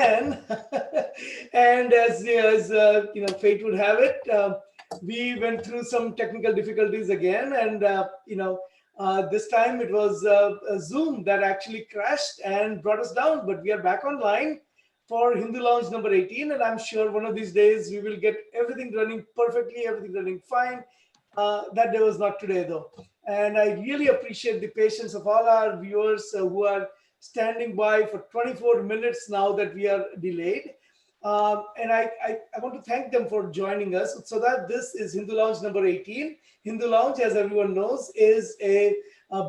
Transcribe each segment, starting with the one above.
again. And fate would have it, we went through some technical difficulties again, and this time it was a Zoom that actually crashed and brought us down. But we are back online for Hindu Lounge number 18, and I'm sure one of these days we will get everything running perfectly, everything running fine. That day was not today, though. And I really appreciate the patience of all our viewers who are standing by for 24 minutes now that we are delayed. And I want to thank them for joining us. So that this is Hindu Lounge number 18. Hindu Lounge, as everyone knows, is a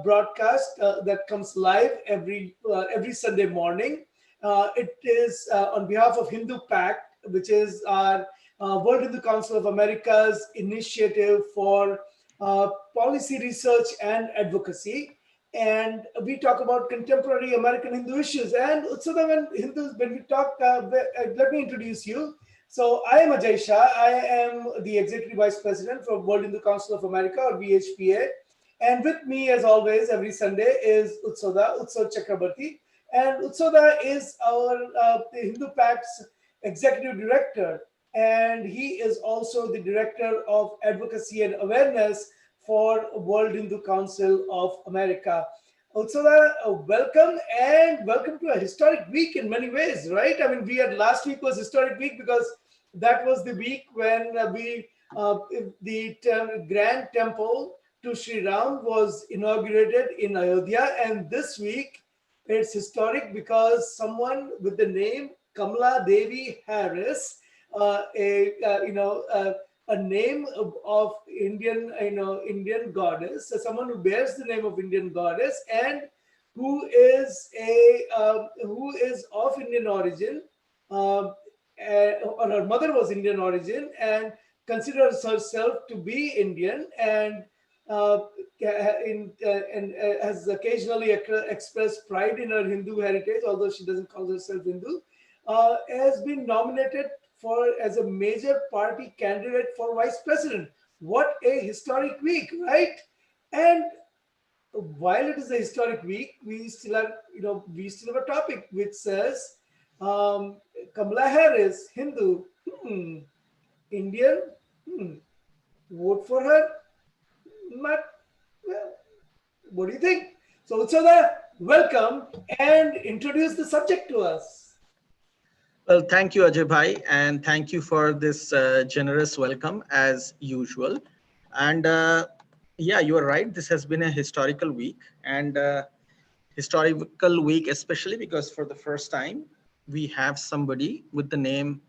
broadcast that comes live every Sunday morning. It is on behalf of Hindu Pact, which is our World Hindu Council of America's initiative for policy research and advocacy. And we talk about contemporary American Hindu issues. And so when we talk, let me introduce you. So I am Ajay Shah. I am the Executive Vice President for World Hindu Council of America, or WHPA. And with me, as always, every Sunday is Utsav Chakrabarti. And Utsav is our Hindu Pact's Executive Director. And he is also the Director of Advocacy and Awareness for World Hindu Council of America. Utsala, welcome, and welcome to a historic week in many ways, right? I mean, last week was historic week because that was the week when the Grand Temple to Sri Ram was inaugurated in Ayodhya, and this week it's historic because someone with the name Kamala Devi Harris, a name of Indian, Indian goddess, so someone who bears the name of Indian goddess and who is of Indian origin, or her mother was Indian origin, and considers herself to be Indian, and has occasionally expressed pride in her Hindu heritage, although she doesn't call herself Hindu, has been nominated as a major party candidate for vice president. What a historic week, right? And while it is a historic week, we still have a topic which says Kamala Harris, Hindu, Indian, vote for her. Not, well, what do you think? So Utsada, welcome and introduce the subject to us. Well, thank you, Ajay Bhai, and thank you for this generous welcome as usual. And yeah, you are right. This has been a historical week, and historical week especially because for the first time we have somebody with the name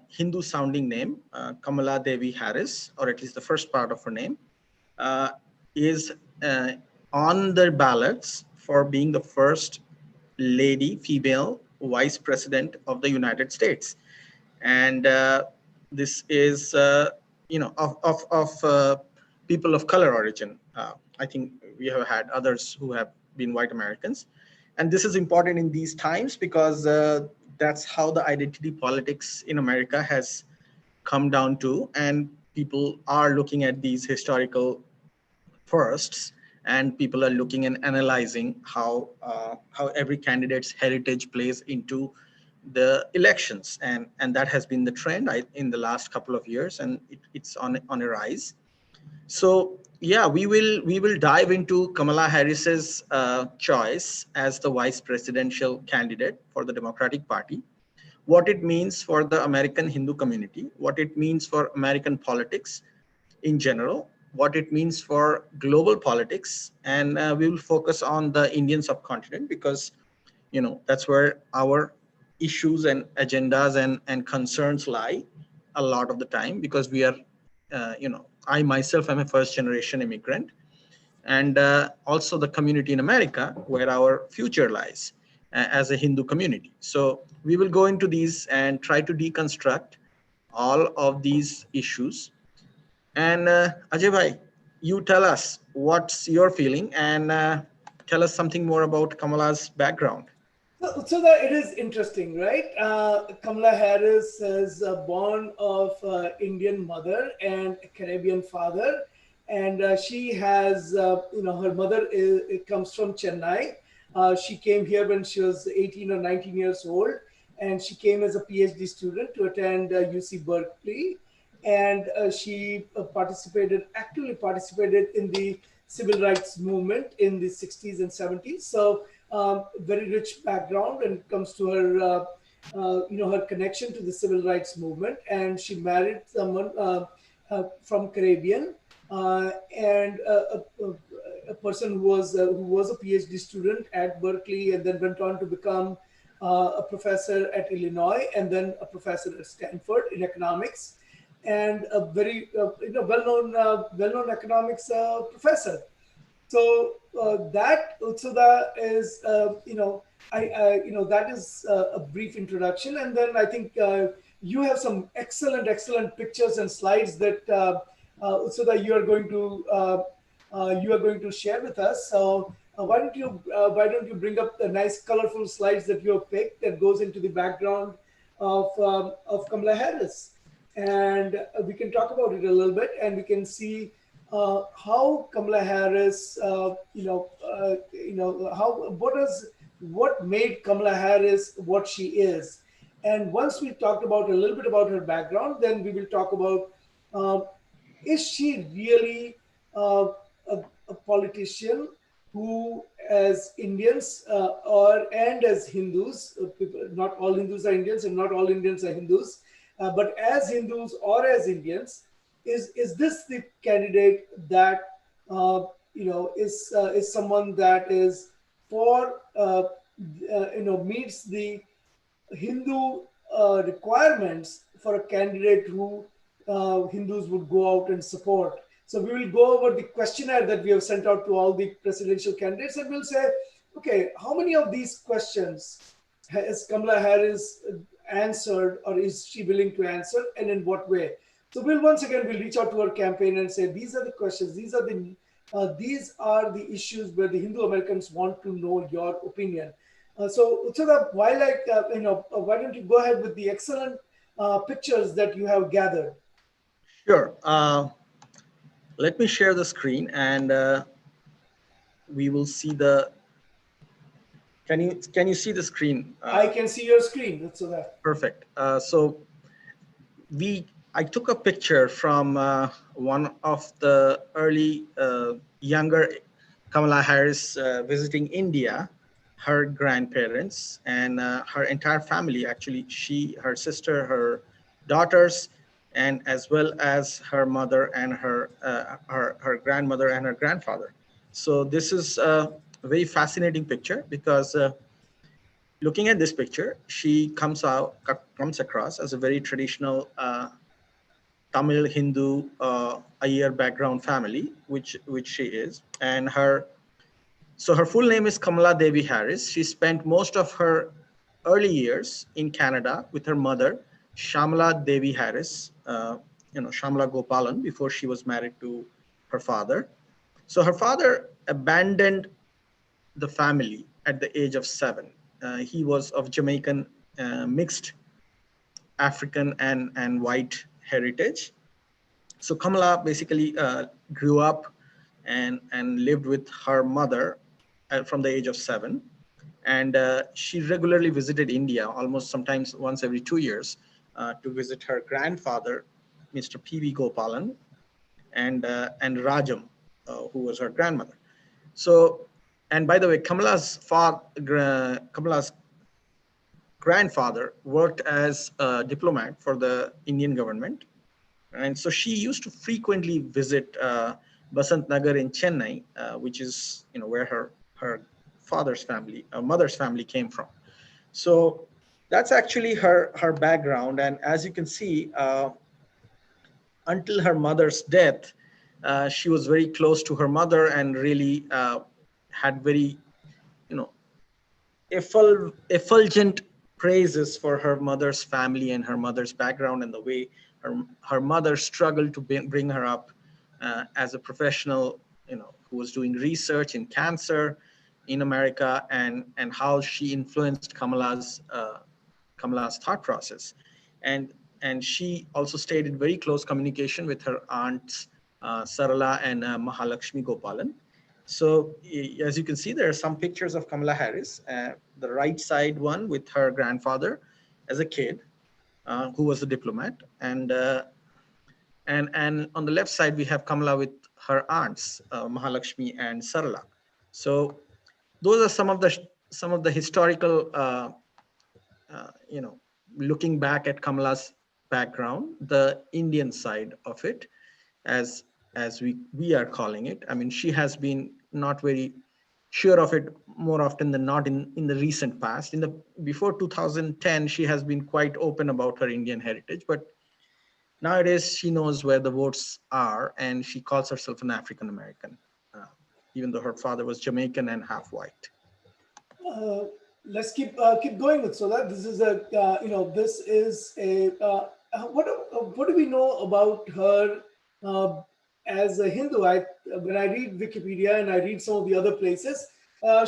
Hindu sounding name, Kamala Devi Harris, or at least the first part of her name, is on the ballots for being the first lady, female Vice President of the United States. And this is, of people of color origin. I think we have had others who have been white Americans. And this is important in these times because that's how the identity politics in America has come down to. And people are looking at these historical firsts, and people are looking and analyzing how every candidate's heritage plays into the elections, and that has been the trend in the last couple of years, and it's on a rise. So yeah, we will dive into Kamala Harris's choice as the vice presidential candidate for the Democratic Party, what it means for the American Hindu community, what it means for American politics in general, what it means for global politics, and we will focus on the Indian subcontinent because that's where our issues and agendas and concerns lie a lot of the time, because we are I myself am a first generation immigrant, and also the community in America where our future lies as a Hindu community. So we will go into these and try to deconstruct all of these issues. And Ajay Bhai, you tell us what's your feeling, and tell us something more about Kamala's background. So that it is interesting, right? Kamala Harris is born of Indian mother and a Caribbean father, and she has, her mother comes from Chennai. She came here when she was 18 or 19 years old, and she came as a PhD student to attend UC Berkeley, and she actively participated in the civil rights movement in the 60s and 70s. So very rich background, and comes to her her connection to the civil rights movement. And she married someone from Caribbean, and a person who was a PhD student at Berkeley, and then went on to become a professor at Illinois, and then a professor at Stanford in economics, and a very well-known economics professor. So that Utsuda is, that is a brief introduction, and then I think you have some excellent pictures and slides that Utsuda you are going to share with us. So why don't you bring up the nice colorful slides that you have picked that goes into the background of Kamala Harris, and we can talk about it a little bit, and we can see how Kamala Harris, how what made Kamala Harris what she is. And once we talked about a little bit about her background, then we will talk about uh, is she really a politician who, as Indians and as Hindus, not all Hindus are Indians and not all Indians are Hindus, but as Hindus or as Indians, is this the candidate that is someone that is for meets the Hindu requirements for a candidate who Hindus would go out and support. So we will go over the questionnaire that we have sent out to all the presidential candidates, and we'll say, okay, how many of these questions has Kamala Harris answered, or is she willing to answer, and in what way? So we'll reach out to our campaign and say, these are the questions, these are the issues where the Hindu Americans want to know your opinion. So Utsura, why don't you go ahead with the excellent pictures that you have gathered? Sure. Let me share the screen, and we will see the. Can you see the screen? I can see your screen. Utsura. Perfect. So I took a picture from one of the early younger Kamala Harris visiting India, her grandparents and her entire family, actually, her sister, her daughters, and as well as her mother and her grandmother and her grandfather. So this is a very fascinating picture because looking at this picture, she comes across as a very traditional Tamil Hindu Iyer background family, which she is, and her full name is Kamala Devi Harris. She spent most of her early years in Canada with her mother, Shamala Devi Harris, Shamala Gopalan, before she was married to her father. So her father abandoned the family at the age of 7. He was of Jamaican mixed African and white heritage. So Kamala basically grew up and lived with her mother from the age of 7. And she regularly visited India, almost sometimes once every 2 years, to visit her grandfather, Mr. P.V. Gopalan, and Rajam, who was her grandmother. So, and by the way, Kamala's grandfather worked as a diplomat for the Indian government. And so she used to frequently visit Basant Nagar in Chennai, which is where her mother's family came from. So that's actually her background. And as you can see, until her mother's death, she was very close to her mother and really had very effulgent praises for her mother's family and her mother's background, and the way her mother struggled to bring her up as a professional, who was doing research in cancer in America, and how she influenced Kamala's thought process. And she also stayed in very close communication with her aunts, Sarala and Mahalakshmi Gopalan. So as you can see, there are some pictures of Kamala Harris. The right side one with her grandfather as a kid, who was a diplomat, and on the left side we have Kamala with her aunts, Mahalakshmi and Sarala. So those are some of the historical, you know, looking back at Kamala's background, the Indian side of it, as we are calling it. I mean, she has been not very sure of it more often than not in the recent past. In the before 2010, she has been quite open about her Indian heritage, but nowadays she knows where the votes are, and she calls herself an African American, uh, even though her father was Jamaican and half white. uh, let's keep going with so that this is a this is a what do we know about her as a Hindu? When I read Wikipedia and I read some of the other places,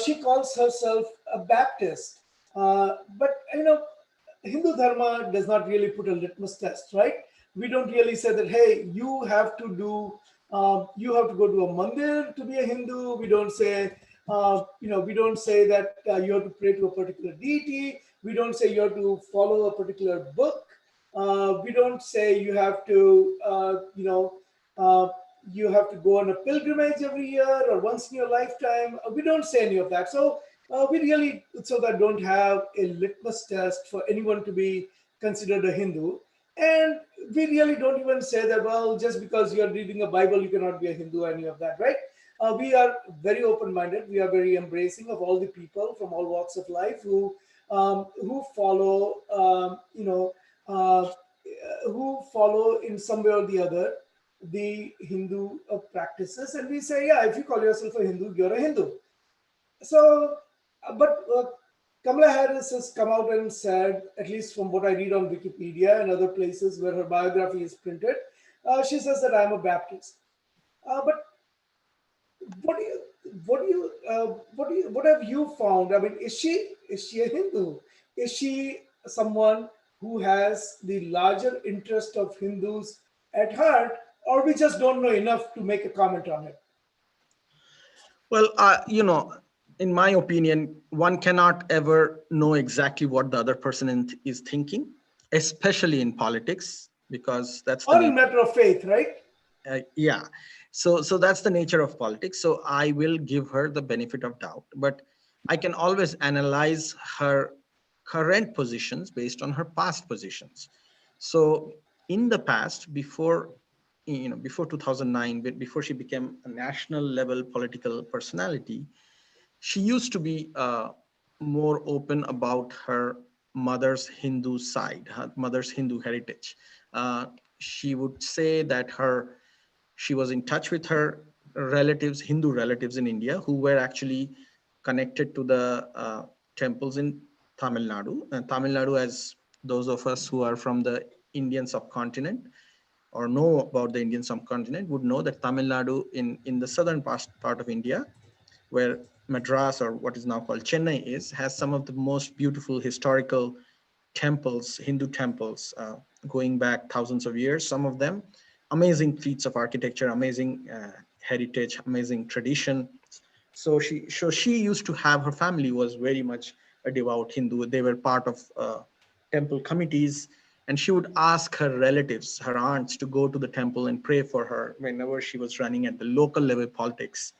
she calls herself a Baptist, but Hindu Dharma does not really put a litmus test, right? We don't really say that, hey, you have to go to a mandir to be a Hindu. We don't say, we don't say that you have to pray to a particular deity. We don't say you have to follow a particular book. We don't say you have to, uh, you have to go on a pilgrimage every year or once in your lifetime. We don't say any of that. So we really, so that don't have a litmus test for anyone to be considered a Hindu. And we really don't even say that, well, just because you're reading a Bible, you cannot be a Hindu, any of that, right? We are very open-minded. We are very embracing of all the people from all walks of life who follow, who follow in some way or the other the Hindu practices. And we say, yeah, if you call yourself a Hindu, you're a Hindu. So, but Kamala Harris has come out and said, at least from what I read on Wikipedia and other places where her biography is printed, she says that I'm a Baptist. But what do you, what have you found? I mean, is she a Hindu? Is she someone who has the larger interest of Hindus at heart, or we just don't know enough to make a comment on it? Well, in my opinion, one cannot ever know exactly what the other person is thinking, especially in politics, because that's the Or in nature. matter of faith, right? Yeah. So that's the nature of politics. So I will give her the benefit of doubt, but I can always analyze her current positions based on her past positions. So in the past, before 2009, before she became a national level political personality, she used to be more open about her mother's Hindu side, her mother's Hindu heritage. Uh, she would say that she was in touch with her relatives, Hindu relatives in India, who were actually connected to the temples in Tamil Nadu. And Tamil Nadu, as those of us who are from the Indian subcontinent or know about the Indian subcontinent, would know that Tamil Nadu in the southern part of India, where Madras, or what is now called Chennai, has some of the most beautiful historical temples, Hindu temples, going back thousands of years. Some of them amazing feats of architecture, amazing heritage, amazing tradition. So she used to have, her family was very much a devout Hindu. They were part of temple committees, and she would ask her relatives, her aunts, to go to the temple and pray for her whenever she was running at the local level politics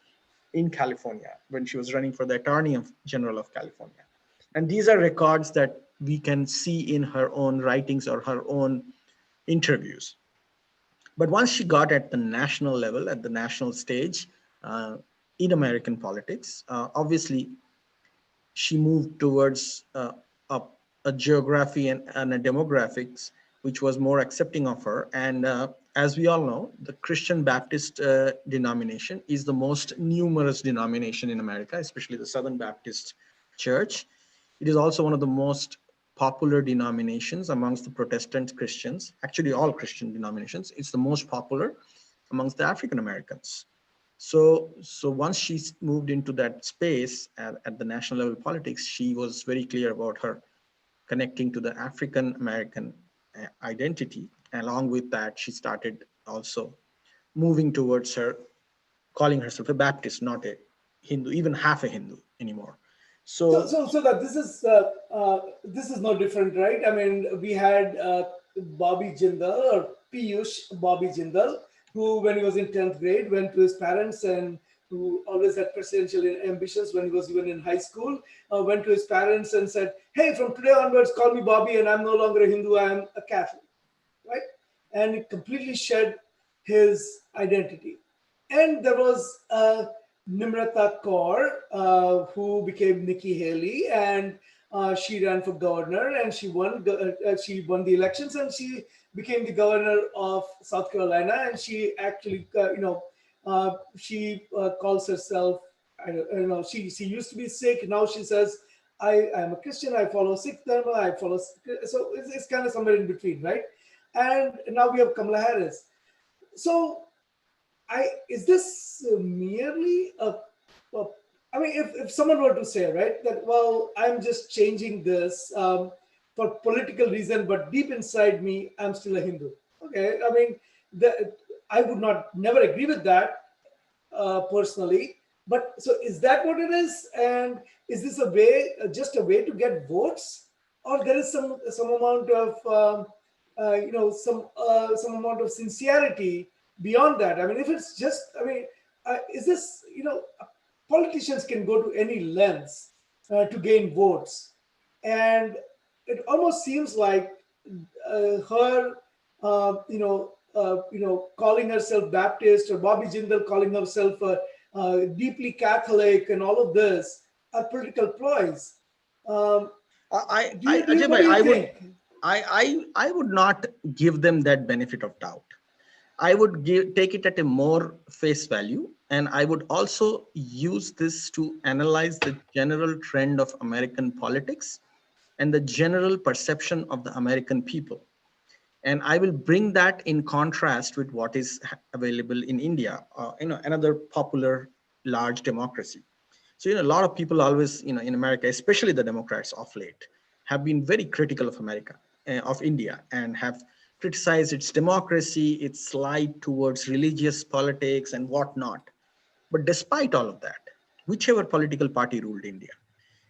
in California, when she was running for the Attorney General of California. And these are records that we can see in her own writings or her own interviews. But once she got at the national level, at the national stage, uh, in American politics, obviously she moved towards a, a geography and a demographics which was more accepting of her. And as we all know, the Christian Baptist denomination is the most numerous denomination in America, especially the Southern Baptist Church. It is also one of the most popular denominations amongst the Protestant Christians, actually all Christian denominations. It's the most popular amongst the African Americans. So once she moved into that space at the national level politics, she was very clear about her connecting to the African American identity. Along with that, she started also moving towards her calling herself a Baptist, not a Hindu, even half a Hindu anymore. So, So so that this is no different, right? I mean, we had Bobby Jindal or Piyush Bobby Jindal, who, when he was in 10th grade, went to his parents and who always had presidential ambitions when he was even in high school, went to his parents and said, "Hey, from today onwards, call me Bobby, and I'm no longer a Hindu, I'm a Catholic," right? And it completely shed his identity. And there was Nimrata Kaur, who became Nikki Haley, and she ran for governor, and she won the elections, and she became the governor of South Carolina. And she actually, she calls herself. I don't know. She used to be Sikh. Now she says, I am a Christian. I follow Sikh Dharma. I follow. So it's kind of somewhere in between, right? And now we have Kamala Harris. So is this merely a I mean, if someone were to say, right, that, well, I'm just changing this for political reason, but deep inside me, I'm still a Hindu. Okay, I mean, I would not never agree with that personally. But so is that what it is? And is this a way, just a way to get votes, or there is some amount of some amount of sincerity beyond that? I mean, if it's just, I mean, is this, politicians can go to any lengths to gain votes, and it almost seems like her, calling herself Baptist, or Bobby Jindal calling herself deeply Catholic, and all of this are political ploys. Um, Ajay what bhai, do you think? I would not give them that benefit of doubt. I would take it at a more face value, and I would also use this to analyze the general trend of American politics and the general perception of the American people. And I will bring that in contrast with what is available in India, another popular large democracy. So, a lot of people always, in America, especially the Democrats of late, have been very critical of America, of India, and have criticized its democracy, its slide towards religious politics and whatnot. But despite all of that, whichever political party ruled India,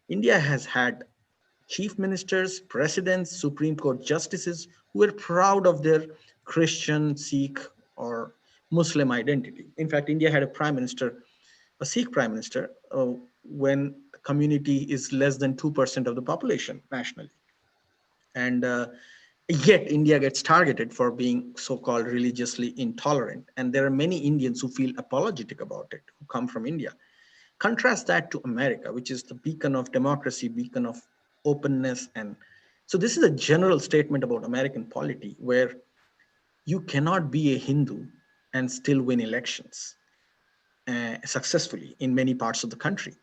India has had chief ministers, presidents, Supreme Court justices who were proud of their Christian, Sikh, or Muslim identity. In fact, India had a prime minister, a Sikh prime minister, when the community is less than 2% of the population nationally. And yet, India gets targeted for being so called religiously intolerant. And there are many Indians who feel apologetic about it, who come from India. Contrast that to America, which is the beacon of democracy, beacon of openness. And so, this is a general statement about American polity where you cannot be a Hindu and still win elections successfully in many parts of the country,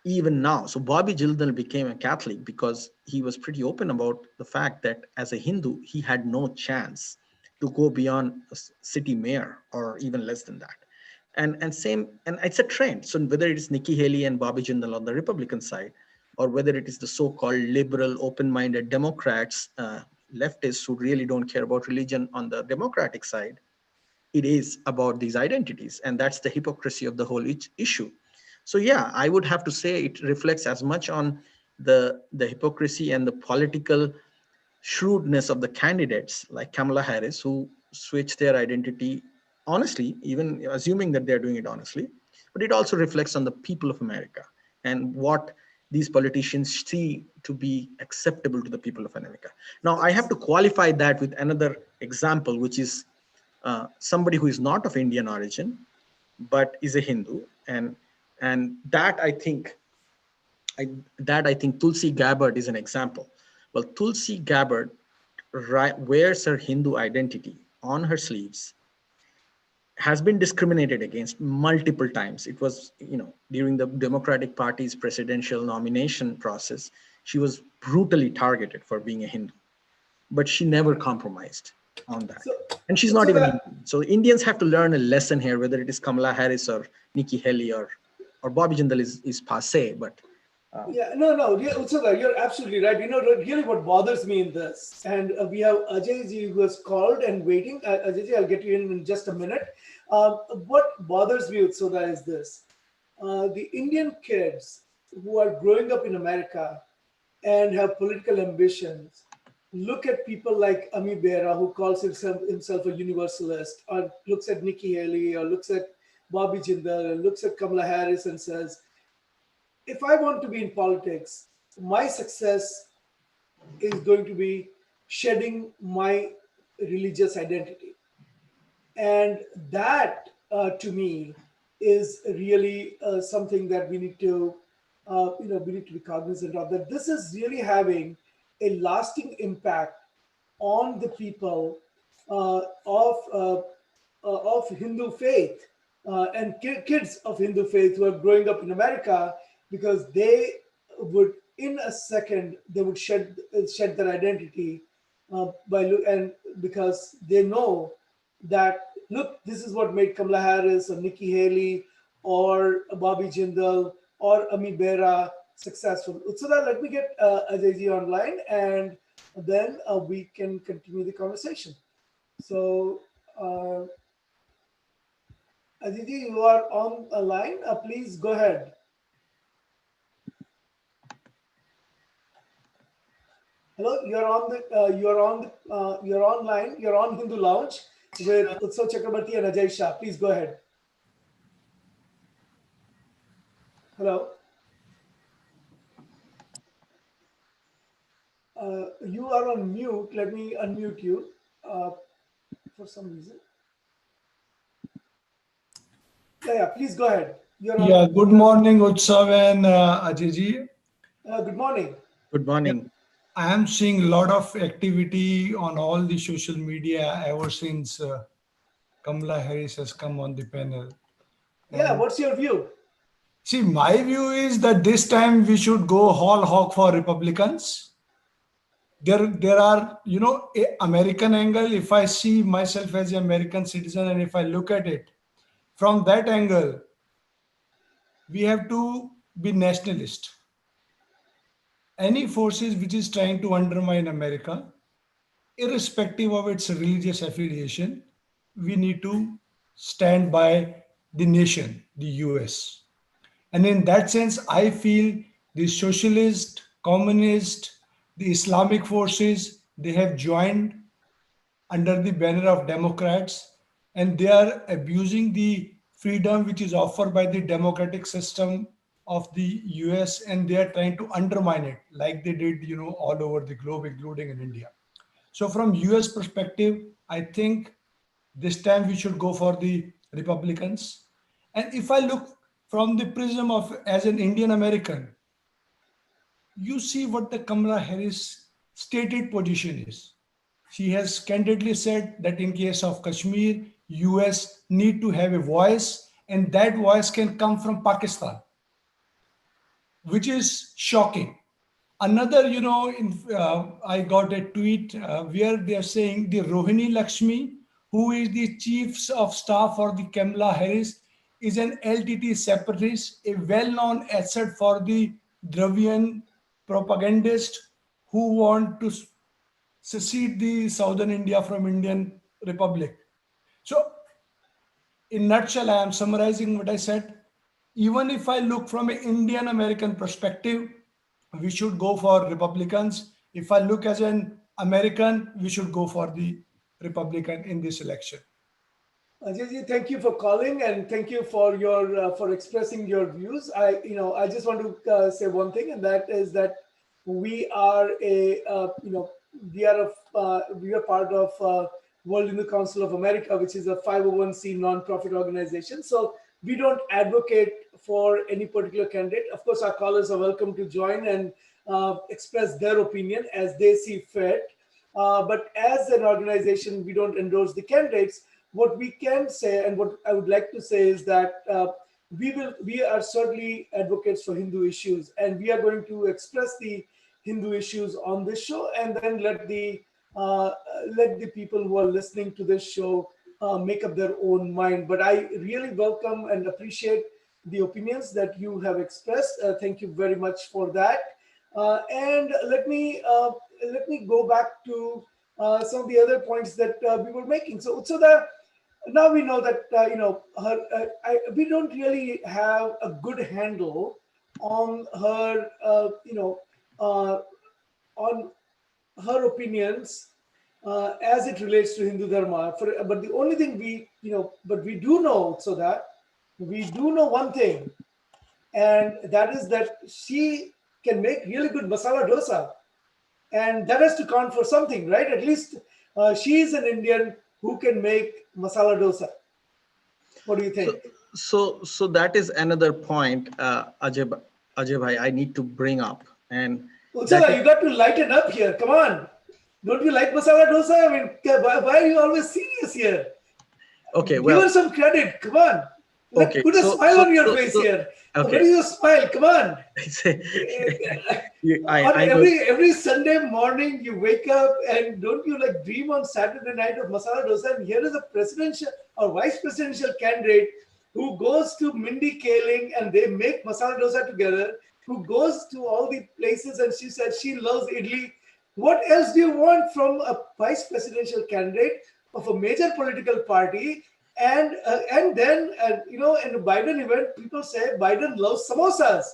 even now. So Bobby Jindal became a Catholic because he was pretty open about the fact that as a Hindu, he had no chance to go beyond a city mayor or even less than that. And it's a trend. So whether it is Nikki Haley and Bobby Jindal on the Republican side, or whether it is the so-called liberal, open-minded Democrats, leftists who really don't care about religion on the Democratic side, it is about these identities, and that's the hypocrisy of the whole issue. So yeah, I would have to say it reflects as much on the hypocrisy and the political shrewdness of the candidates like Kamala Harris, who switch their identity honestly, even assuming that they're doing it honestly. But it also reflects on the people of America and what these politicians see to be acceptable to the people of America. Now, I have to qualify that with another example, which is somebody who is not of Indian origin, but is a Hindu. And that I think Tulsi Gabbard is an example. Well, Tulsi Gabbard wears her Hindu identity on her sleeves, has been discriminated against multiple times. It was, during the Democratic Party's presidential nomination process, she was brutally targeted for being a Hindu, but she never compromised on that. So, And she's not so even that Indian. So Indians have to learn a lesson here, whether it is Kamala Harris or Nikki Haley or Bobby Jindal is passe, but Yeah, no, Utsaka, you're absolutely right. Really what bothers me in this, and we have Ajay ji who has called and waiting. Ajay ji, I'll get you in just a minute. What bothers me, Utsaka, is this. The Indian kids who are growing up in America and have political ambitions look at people like Ami Bera, who calls himself a universalist, or looks at Nikki Haley, or looks at Bobby Jindal, and looks at Kamala Harris and says, if I want to be in politics, my success is going to be shedding my religious identity. And that, to me, is really something that we need to, we need to be cognizant of. That this is really having a lasting impact on the people of Hindu faith and kids of Hindu faith who are growing up in America, because they would, in a second, they would shed their identity and because they know that, look, this is what made Kamala Harris or Nikki Haley or Bobby Jindal or Ami Bera successful. So that, let me get Ajay online, and then we can continue the conversation. So, Ajay, you are on a line. Please go ahead. Hello, you're on you're online. You're on Hindu Lounge with Utsav Chakrabarti and Ajay Shah. Please go ahead. Hello. You are on mute. Let me unmute you for some reason. Yeah, please go ahead. You're on. Yeah, good morning, Utsav and Ajay. Good morning. Good Yeah, morning. I am seeing a lot of activity on all the social media ever since Kamala Harris has come on the panel. Yeah, And what's your view? see, my view is that this time we should go whole hog for Republicans. There are, American angle. If I see myself as an American citizen and if I look at it from that angle, we have to be nationalist. Any forces which is trying to undermine America, irrespective of its religious affiliation, we need to stand by the nation, the US. And in that sense, I feel the socialist, communist, the Islamic forces, they have joined under the banner of Democrats, and they are abusing the freedom which is offered by the democratic system of the US, and they are trying to undermine it like they did, all over the globe, including in India. So from US perspective, I think this time we should go for the Republicans. And if I look from the prism of as an Indian American, you see what the Kamala Harris stated position is. She has candidly said that in case of Kashmir, US need to have a voice, and that voice can come from Pakistan, which is shocking. Another, I got a tweet where they are saying the Rohini Lakshmi, who is the chief of staff for the Kamala Harris, is an LTT separatist, a well-known asset for the Dravidian propagandist who want to secede the southern India from Indian Republic. So, in nutshell, I am summarizing what I said. Even if I look from an Indian American perspective, we should go for Republicans. If I look as an American, we should go for the Republican in this election. Ajay, thank you for calling, and thank you for your for expressing your views. I just want to say one thing, and that is that we are we are part of World Hindu Council of America, which is a 501c non-profit organization. So we don't advocate for any particular candidate. Of course, our callers are welcome to join and express their opinion as they see fit. But as an organization, we don't endorse the candidates. What we can say, and what I would like to say, is that we are certainly advocates for Hindu issues, and we are going to express the Hindu issues on this show, and then let the people who are listening to this show make up their own mind. But I really welcome and appreciate the opinions that you have expressed. Thank you very much for that. And let me go back to some of the other points that we were making. So now we know that we don't really have a good handle on her, on her opinions as it relates to Hindu Dharma. But the only thing but we do know so that we do know one thing, and that is that she can make really good masala dosa, and that has to count for something, right? At least she is an Indian who can make masala dosa. What do you think? So that is another point, Ajay bhai, I need to bring up, and that Utsala, is you got to lighten up here. Come on. Don't you like masala dosa? I mean, why are you always serious here? okay. Give Well, her some credit. Come on. okay. Put a smile on your face here. Where Okay. is your smile? Come on. On I know. every Sunday morning, you wake up and don't you like dream on Saturday night of masala dosa? And here is a presidential or vice presidential candidate who goes to Mindy Kaling and they make masala dosa together, who goes to all the places and she said she loves idli. What else do you want from a vice presidential candidate of a major political party? And then in the Biden event, people say Biden loves samosas.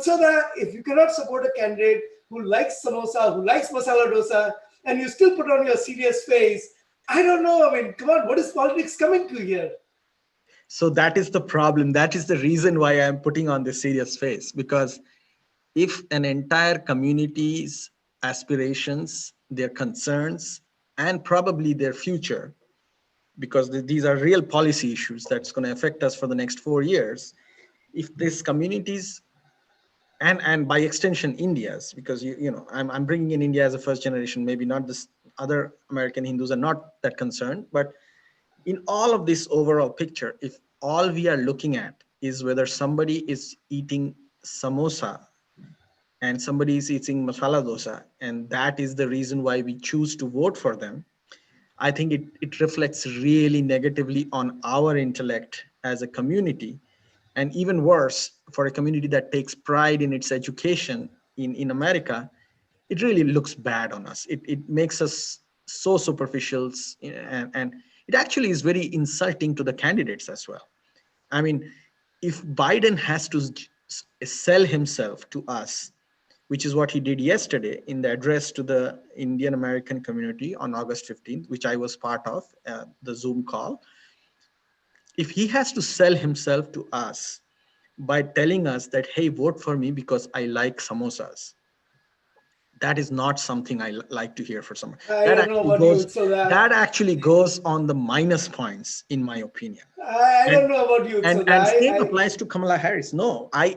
So that if you cannot support a candidate who likes samosa, who likes masala dosa, and you still put on your serious face, I don't know. I mean, come on, what is politics coming to here? So that is the problem. That is the reason why I'm putting on this serious face, because if an entire community's aspirations, their concerns, and probably their future, because these are real policy issues that's going to affect us for the next 4 years, if these communities and by extension India's, because I'm bringing in India as a first generation, maybe not this other American Hindus are not that concerned, but in all of this overall picture, if all we are looking at is whether somebody is eating samosa and somebody is eating masala dosa, and that is the reason why we choose to vote for them, I think it reflects really negatively on our intellect as a community. And even worse, for a community that takes pride in its education in America, it really looks bad on us. It makes us so superficial, and it actually is very insulting to the candidates as well. I mean, if Biden has to sell himself to us, which is what he did yesterday in the address to the Indian American community on August 15th, which I was part of, the Zoom call. If he has to sell himself to us by telling us that, hey, vote for me because I like samosas, that is not something I like to hear for someone. I don't know about you, so That actually goes on the minus points, in my opinion. I don't know about you, so And same applies to Kamala Harris. No, I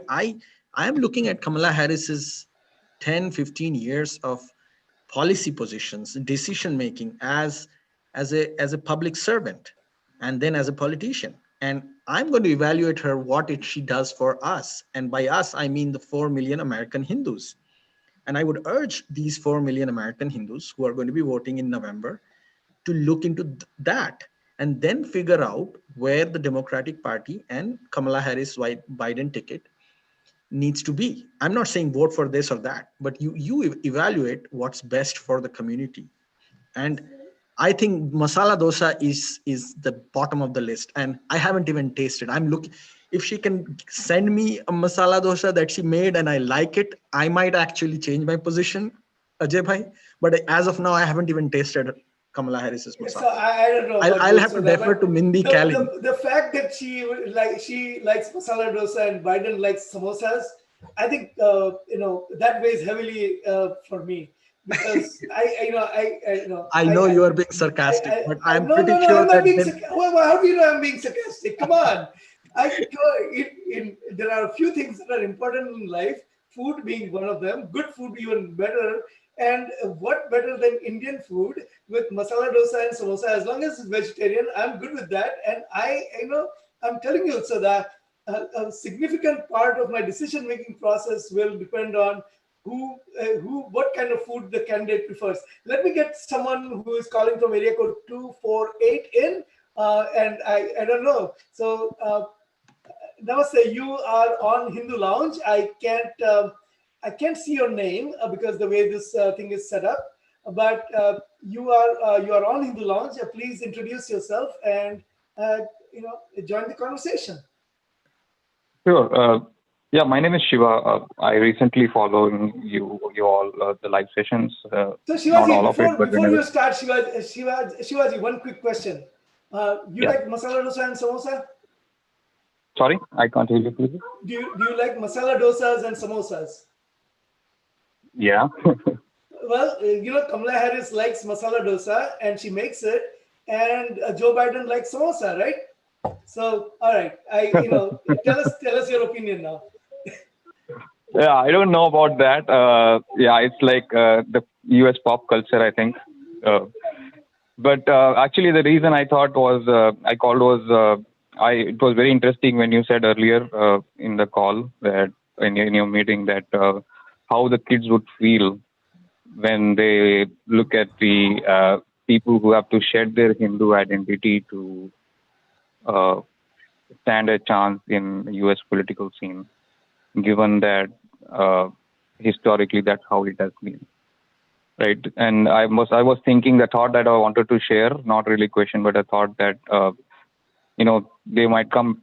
am looking at Kamala Harris's 10, 15 years of policy positions, decision making as a public servant, and then as a politician. And I'm going to evaluate her she does for us. And by us, I mean the 4 million American Hindus. And I would urge these 4 million American Hindus who are going to be voting in November to look into that and then figure out where the Democratic Party and Kamala Harris Biden ticket needs to be. I'm not saying vote for this or that, but you evaluate what's best for the community. And I think masala dosa is the bottom of the list, and I haven't even tasted. I'm looking, if she can send me a masala dosa that she made and I like it, I might actually change my position, Ajay bhai. But as of now, I haven't even tasted Kamala Harris's masala. So I don't know about I'll you, have so to defer to Mindy Kaling. the fact that she likes masala dosa and Biden likes samosas, I think that weighs heavily for me, because I know you are being sarcastic, but I'm no, pretty no, sure I'm not that being how do you know I'm being sarcastic? Come on. There are a few things that are important in life, food being one of them, good food even better. And what better than Indian food with masala dosa and samosa? As long as it's vegetarian, I'm good with that. And I'm telling you, so that a significant part of my decision-making process will depend on what kind of food the candidate prefers. Let me get someone who is calling from area code 248 in, and I don't know. So Namaste, you are on Hindu Lounge. I can't see your name because the way this thing is set up. But you are on Hindu Lounge. Please introduce yourself and join the conversation. Sure. Yeah, my name is Shiva. I recently following you all the live sessions. So Not Shivaji, all of it, but before whenever. you start, Shivaji, one quick question. You Yeah. like masala dosa and samosa? Sorry, I can't hear you, please. Do you like masala dosas and samosas? Yeah. Well, Kamala Harris likes masala dosa and she makes it, and Joe Biden likes samosa, right? So, all right, tell us your opinion now. Yeah, I don't know about that. Yeah, it's like the US pop culture, I think. But actually, the reason I thought was I called was it was very interesting when you said earlier in the call that in your meeting that how the kids would feel when they look at the people who have to shed their Hindu identity to uh, stand a chance in U.S. political scene, given that historically that's how it has been, right? And I was thinking the thought that I wanted to share, not really question, but a thought that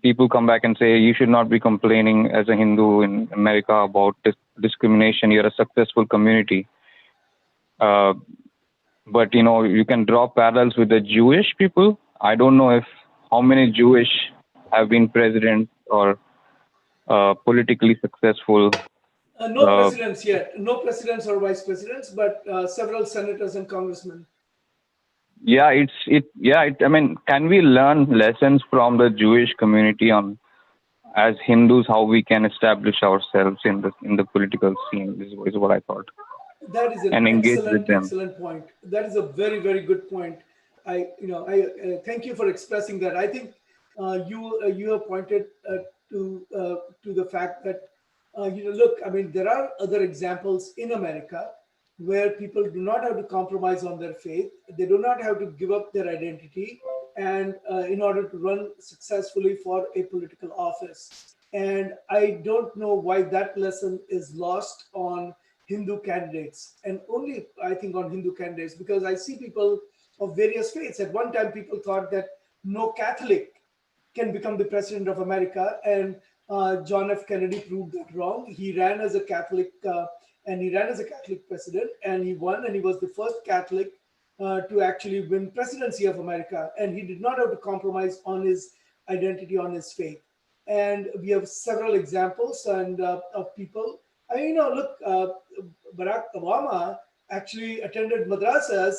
people come back and say you should not be complaining as a Hindu in America about discrimination. You're a successful community. But you can draw parallels with the Jewish people. I don't know if how many Jewish have been president or politically successful. No presidents yet, no presidents or vice presidents, but several senators and congressmen. I mean, can we learn lessons from the Jewish community on as Hindus how we can establish ourselves in the political scene? Is what I thought, That is an and engage with excellent, them. excellent point. That is a very, very good point. I thank you for expressing that. I think you have pointed to the fact that look, I mean, there are other examples in America where people do not have to compromise on their faith. They do not have to give up their identity, and in order to run successfully for a political office. And I don't know why that lesson is lost on Hindu candidates, and only I think on Hindu candidates, because I see people of various faiths. At one time, people thought that no Catholic can become the president of America, and John F. Kennedy proved that wrong. He ran as a Catholic, and he ran as a Catholic president, and he won, and he was the first Catholic to actually win presidency of America, and he did not have to compromise on his identity, on his faith. And we have several examples and of people. Look, Barack Obama actually attended madrasas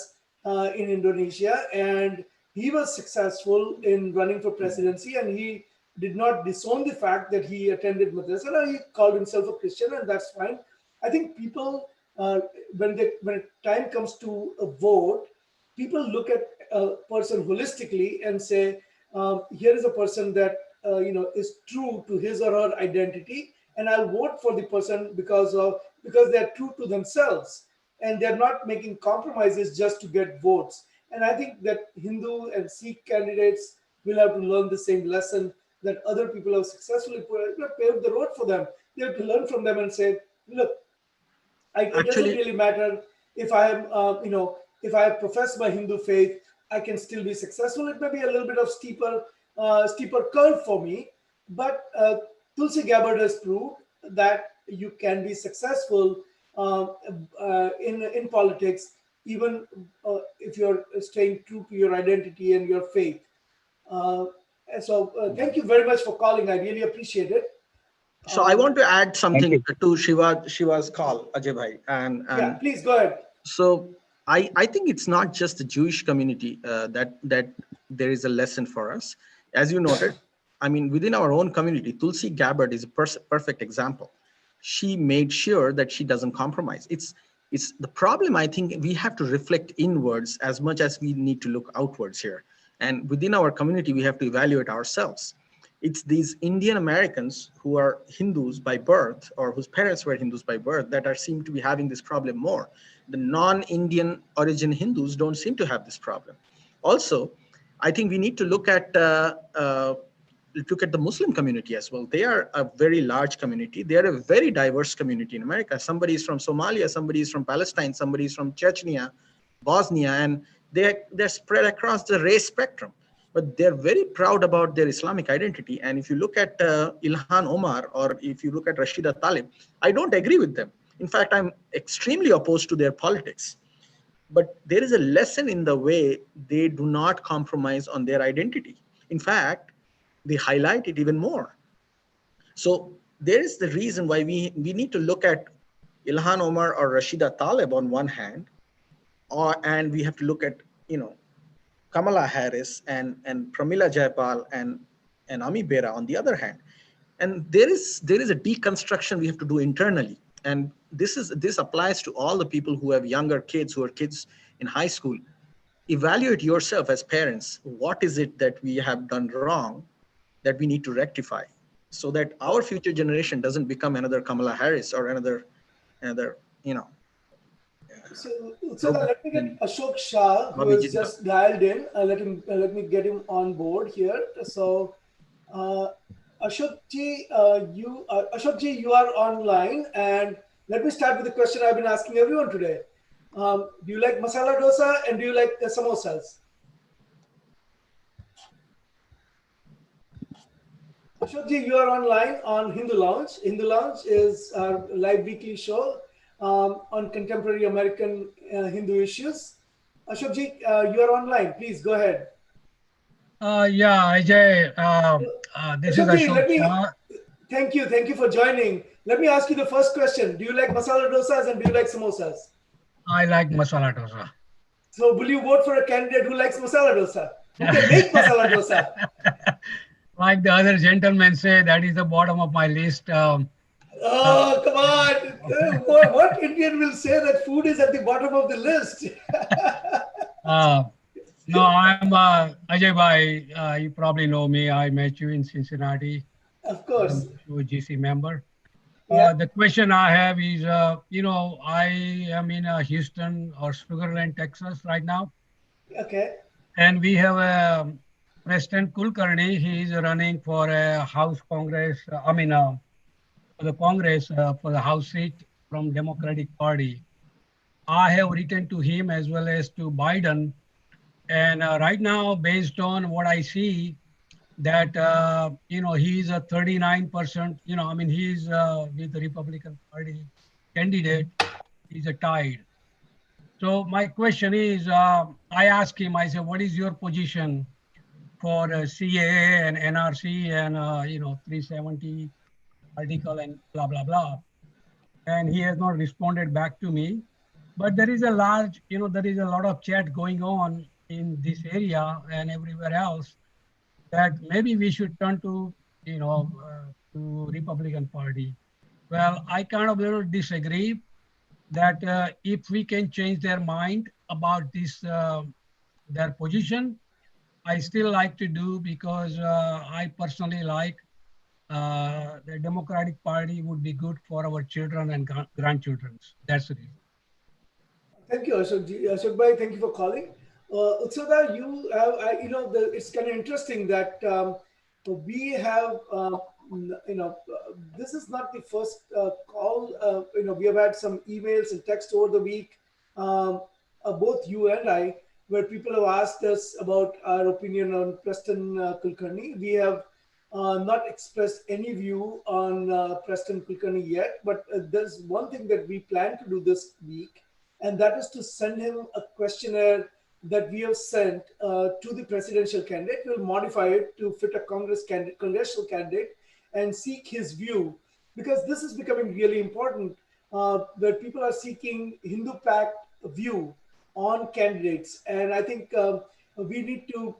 in Indonesia, and he was successful in running for presidency, and he did not disown the fact that he attended madrasa. No, he called himself a Christian, and that's fine. I think people, when time comes to a vote, people look at a person holistically and say, here is a person that is true to his or her identity, and I'll vote for the person because they're true to themselves, and they're not making compromises just to get votes. And I think that Hindu and Sikh candidates will have to learn the same lesson that other people have successfully paved the road for them. They have to learn from them and say, look, it doesn't Actually, really matter if I am, if I profess my Hindu faith, I can still be successful. It may be a little bit of steeper curve for me, but Tulsi Gabbard has proved that you can be successful in politics, even if you're staying true to your identity and your faith. Thank you very much for calling. I really appreciate it. so I want to add Thank something you. to Shiva's call, Ajay bhai, Yeah, and please go ahead. so I think it's not just the Jewish community that there is a lesson for us. As you noted, I mean, within our own community, Tulsi Gabbard is a perfect example. She made sure that she doesn't compromise. It's the problem. I think we have to reflect inwards as much as we need to look outwards here. And within our community, we have to evaluate ourselves. It's these Indian Americans who are Hindus by birth or whose parents were Hindus by birth that are seem to be having this problem more. The non-Indian origin Hindus don't seem to have this problem. Also, I think we need to look at the Muslim community as well. They are a very large community. They are a very diverse community in America. Somebody is from Somalia, somebody is from Palestine, somebody is from Chechnya, Bosnia, and they're spread across the race spectrum. but they're very proud about their Islamic identity. And if you look at Ilhan Omar, or if you look at Rashida Talib, I don't agree with them. In fact, I'm extremely opposed to their politics. But there is a lesson in the way they do not compromise on their identity. In fact, they highlight it even more. So there is the reason why we need to look at Ilhan Omar or Rashida Talib on one hand, and we have to look at, Kamala Harris and Pramila Jayapal and Ami Bera on the other hand. And there is a deconstruction we have to do internally. And this applies to all the people who have younger kids, who are kids in high school. Evaluate yourself as parents. What is it that we have done wrong that we need to rectify, so that our future generation doesn't become another Kamala Harris or another, you know. So let me get Ashok Shah, who Bobby is Jindal. just dialed in. Let me get him on board here. So, Ashok ji, you are online, and let me start with the question I've been asking everyone today. Do you like masala dosa and do you like samosas? Ashok ji, you are online on Hindu Lounge. Hindu Lounge is our live weekly show on contemporary American Hindu issues. Ashok ji, you are online. Please go ahead. Yeah, Ajay, this is Ashok ji, Ashok Shah. thank you for joining. Let me ask you the first question. Do you like masala dosas and do you like samosas? I like masala dosa. So will you vote for a candidate who likes masala dosa? Who can make masala dosa? Like the other gentlemen say, that is the bottom of my list. Oh, come on. What Indian will say that food is at the bottom of the list? No, I'm Ajay Bhai. You probably know me. I met you in Cincinnati. Of course. I'm a GC member. Yeah. The question I have is, I am in Houston or Sugarland, Texas right now. Okay. And we have President Kulkarni. He is running for a House Congress. For the Congress, for the House seat from Democratic Party. I have written to him as well as to Biden. And right now, based on what I see, that, he's a 39%, he's with the Republican Party candidate, he's a tied. So my question is, I asked him, I said, what is your position for CAA and NRC and, 370 article and blah, blah, blah. And he has not responded back to me. But there is a lot of chat going on in this area and everywhere else that maybe we should turn to, to Republican Party. Well, I kind of little disagree that if we can change their mind about this, their position, I still like to do because I personally like the Democratic Party would be good for our children and grandchildren. That's the reason. Thank you, Ashok ji. Ashok bhai, thank you for calling. Utsada, you have, it's kind of interesting that we have, this is not the first call. We have had some emails and text over the week, both you and I, where people have asked us about our opinion on Preston Kulkarni. We have not expressed any view on Preston Kulkarni yet, but there's one thing that we plan to do this week, and that is to send him a questionnaire that we have sent to the presidential candidate. We'll modify it to fit a congressional candidate and seek his view, because this is becoming really important, where people are seeking Hindu-packed view on candidates. And I think we need to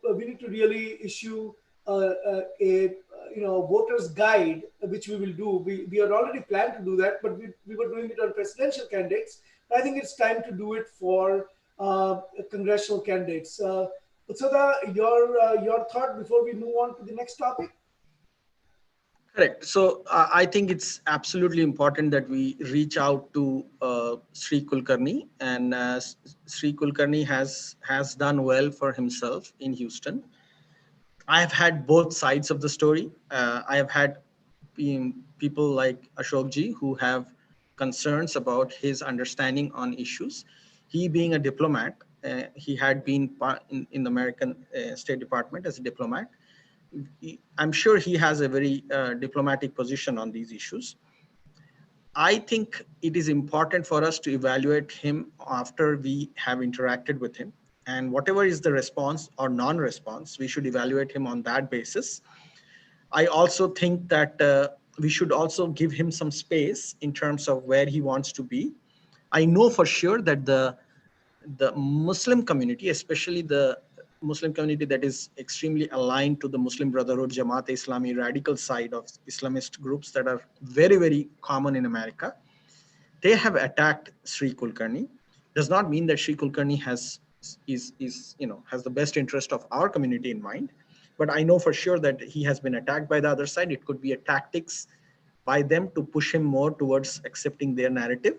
really issue a voter's guide, which we will do. We had already planned to do that, but we were doing it on presidential candidates. I think it's time to do it for congressional candidates. Utsada, your thought before we move on to the next topic? Correct. So I think it's absolutely important that we reach out to Sri Kulkarni, and Sri Kulkarni has done well for himself in Houston. I have had both sides of the story. I have had people like Ashok ji who have concerns about his understanding on issues. He being a diplomat, he had been in the American State Department as a diplomat. I'm sure he has a very diplomatic position on these issues. I think it is important for us to evaluate him after we have interacted with him. And whatever is the response or non-response, we should evaluate him on that basis. I also think that we should also give him some space in terms of where he wants to be. I know for sure that the Muslim community, especially the Muslim community that is extremely aligned to the Muslim Brotherhood, Jamaat-e-Islami, radical side of Islamist groups that are very, very common in America, they have attacked Sri Kulkarni. Does not mean that Sri Kulkarni has the best interest of our community in mind, but I know for sure that he has been attacked by the other side. It could be a tactics by them to push him more towards accepting their narrative.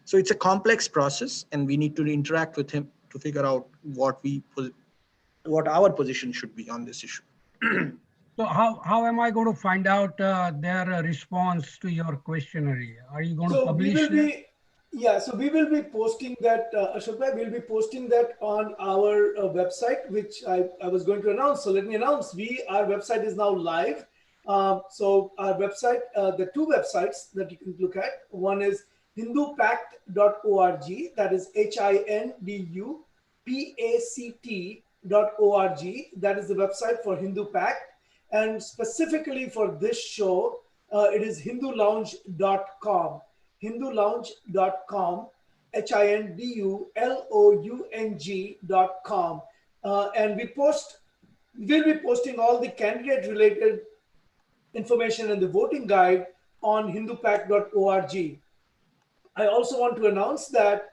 So it's a complex process, and we need to interact with him to figure out what our position should be on this issue. So how am I going to find out their response to your questionnaire? Are you going to publish? So we will be posting that, Ashok bhai, we'll be posting that on our website, which I was going to announce. So let me announce, our website is now live. So our website, the two websites that you can look at, one is HinduPact.org, that is HinduPact.org. That is the website for Hindu Pact. And specifically for this show, it is HinduLounge.com. HinduLounge.com, HinduLounge.com. And we'll be posting all the candidate related information and the voting guide on HinduPact.org. I also want to announce that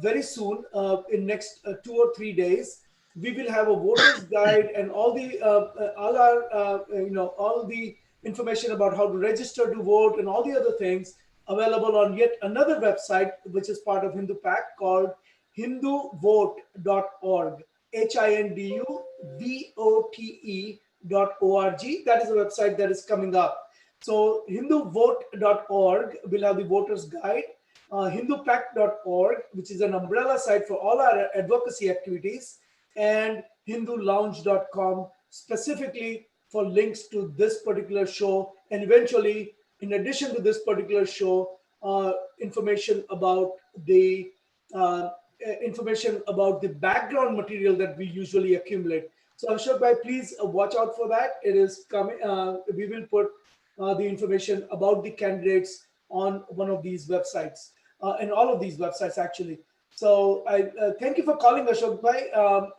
very soon, in next 2 or 3 days, we will have a voters guide and all the information about how to register to vote and all the other things available on yet another website, which is part of Hindu Pact, called HinduVote.org. HinduVote.org. That is a website that is coming up. So HinduVote.org will have the voters guide. HinduPact.org, which is an umbrella site for all our advocacy activities, and HinduLounge.com specifically for links to this particular show, and eventually, in addition to this particular show, information about the background material that we usually accumulate. So Ashok bhai, please watch out for that. It is coming. We will put the information about the candidates on one of these websites, and all of these websites actually. So I thank you for calling, Ashok bhai.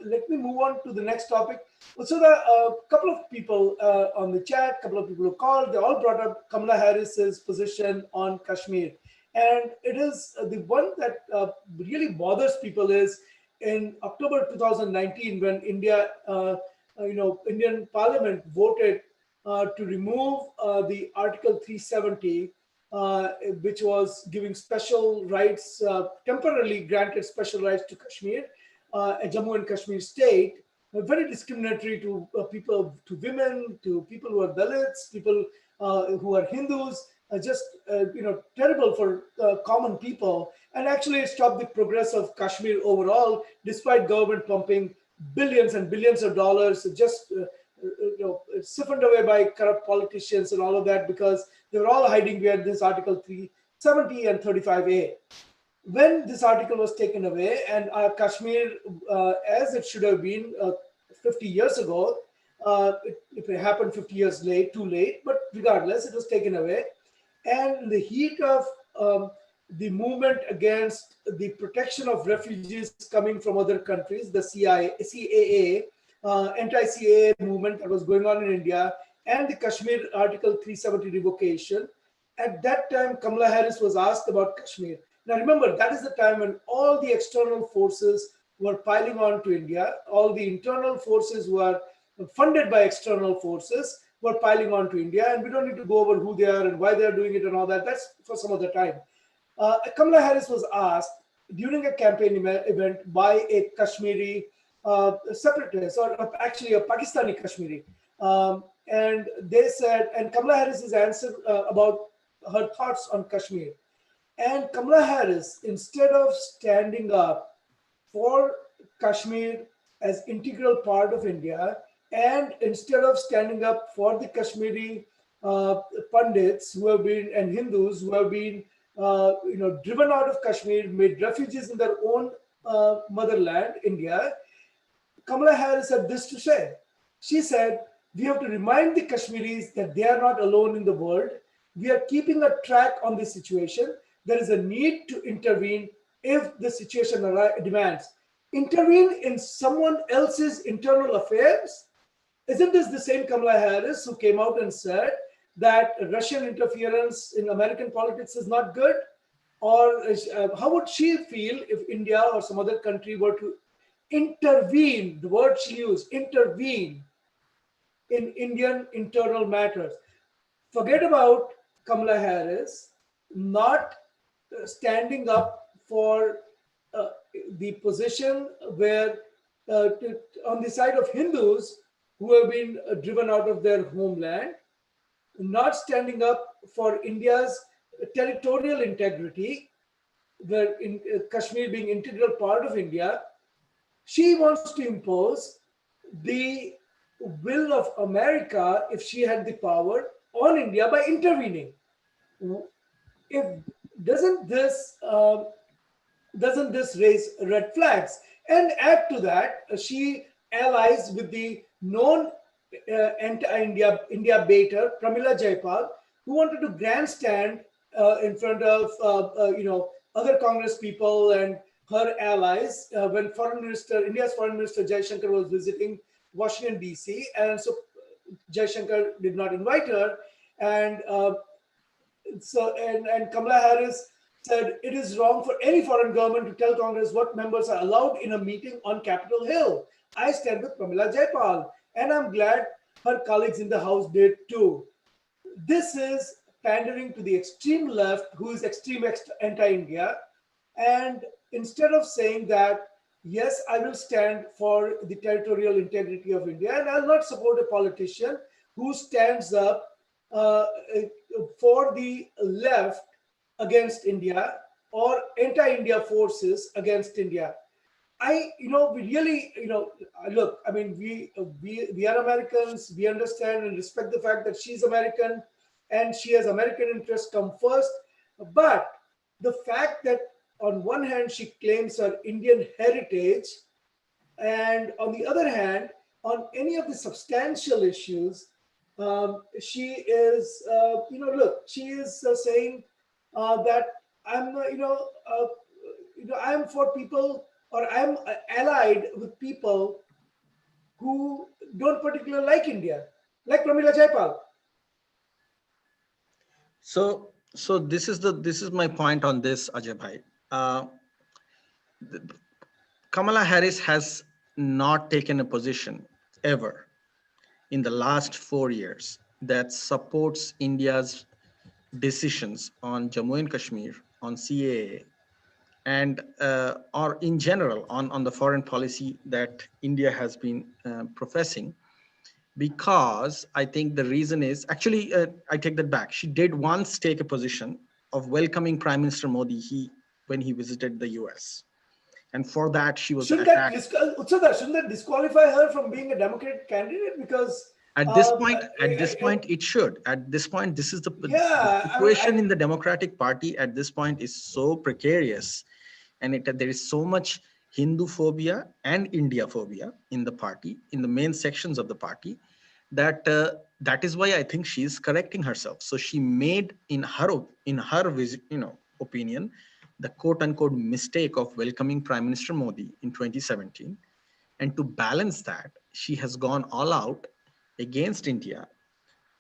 Let me move on to the next topic. So there are a couple of people on the chat, a couple of people who called. They all brought up Kamala Harris's position on Kashmir. And it is the one that really bothers people is in October 2019, when Indian Parliament voted to remove the Article 370, which was giving special rights, temporarily granted special rights to Kashmir, Jammu and Kashmir state, very discriminatory to people, to women, to people who are Dalits, people who are Hindus, just terrible for common people, and actually it stopped the progress of Kashmir overall, despite government pumping billions and billions of dollars, just siphoned away by corrupt politicians and all of that, because they were all hiding behind this Article 370 and 35A. When this article was taken away, and Kashmir, as it should have been 50 years ago, it happened 50 years too late, but regardless, it was taken away. And in the heat of the movement against the protection of refugees coming from other countries, the CAA, anti-CAA movement that was going on in India, and the Kashmir Article 370 revocation, at that time, Kamala Harris was asked about Kashmir. Now remember, that is the time when all the external forces were piling on to India. All the internal forces were funded by external forces were piling on to India, and we don't need to go over who they are and why they are doing it and all that. That's for some other time. Kamala Harris was asked during a campaign event by a Kashmiri separatist, or actually a Pakistani Kashmiri, and they said, and Kamala Harris's answer about her thoughts on Kashmir. And Kamala Harris, instead of standing up for Kashmir as integral part of India, and instead of standing up for the Kashmiri pundits who have been and Hindus who have been driven out of Kashmir, made refugees in their own motherland, India, Kamala Harris had this to say. She said, "We have to remind the Kashmiris that they are not alone in the world. We are keeping a track on this situation. There is a need to intervene if the situation demands." Intervene in someone else's internal affairs? Isn't this the same Kamala Harris who came out and said that Russian interference in American politics is not good? Or how would she feel if India or some other country were to intervene, the word she used, intervene in Indian internal matters? Forget about Kamala Harris not standing up for the position where, on the side of Hindus who have been driven out of their homeland, not standing up for India's territorial integrity, where in Kashmir being integral part of India. She wants to impose the will of America, if she had the power, on India by intervening. If doesn't this raise red flags? And add to that, she allies with the known anti-India baiter Pramila Jayapal, who wanted to grandstand in front of other Congress people and her allies when India's Foreign Minister Jaishankar was visiting Washington D.C. and so Jaishankar did not invite her, and Kamala Harris said it is wrong for any foreign government to tell Congress what members are allowed in a meeting on Capitol Hill. I stand with Pramila Jayapal, and I'm glad her colleagues in the House did too. This is pandering to the extreme left, who is extreme anti-India, and instead of saying that, yes, I will stand for the territorial integrity of India, and I'll not support a politician who stands up for the left against India or anti-India forces against India. We really, look, I mean, we are Americans. We understand and respect the fact that she's American and she has American interests come first. But the fact that on one hand, she claims her Indian heritage, and on the other hand, on any of the substantial issues, she is, she is saying that I'm, I'm for people, or I'm allied with people who don't particularly like India, like Pramila Jayapal. So this is my point on this, Ajay bhai. Kamala Harris has not taken a position ever in the last 4 years that supports India's decisions on Jammu and Kashmir, on CAA, and or in general on the foreign policy that India has been professing. Because I think the reason is actually, I take that back. She did once take a position of welcoming Prime Minister Modi when he visited the US. And for that, she was attacked. Shouldn't that disqualify her from being a Democratic candidate? Because at this point, it should. At this point, this is the situation in the Democratic Party at this point is so precarious, and there is so much Hindu phobia and India phobia in the party, in the main sections of the party, that that is why I think she is correcting herself. So she made, in her opinion, the quote-unquote mistake of welcoming Prime Minister Modi in 2017, and to balance that, she has gone all out against India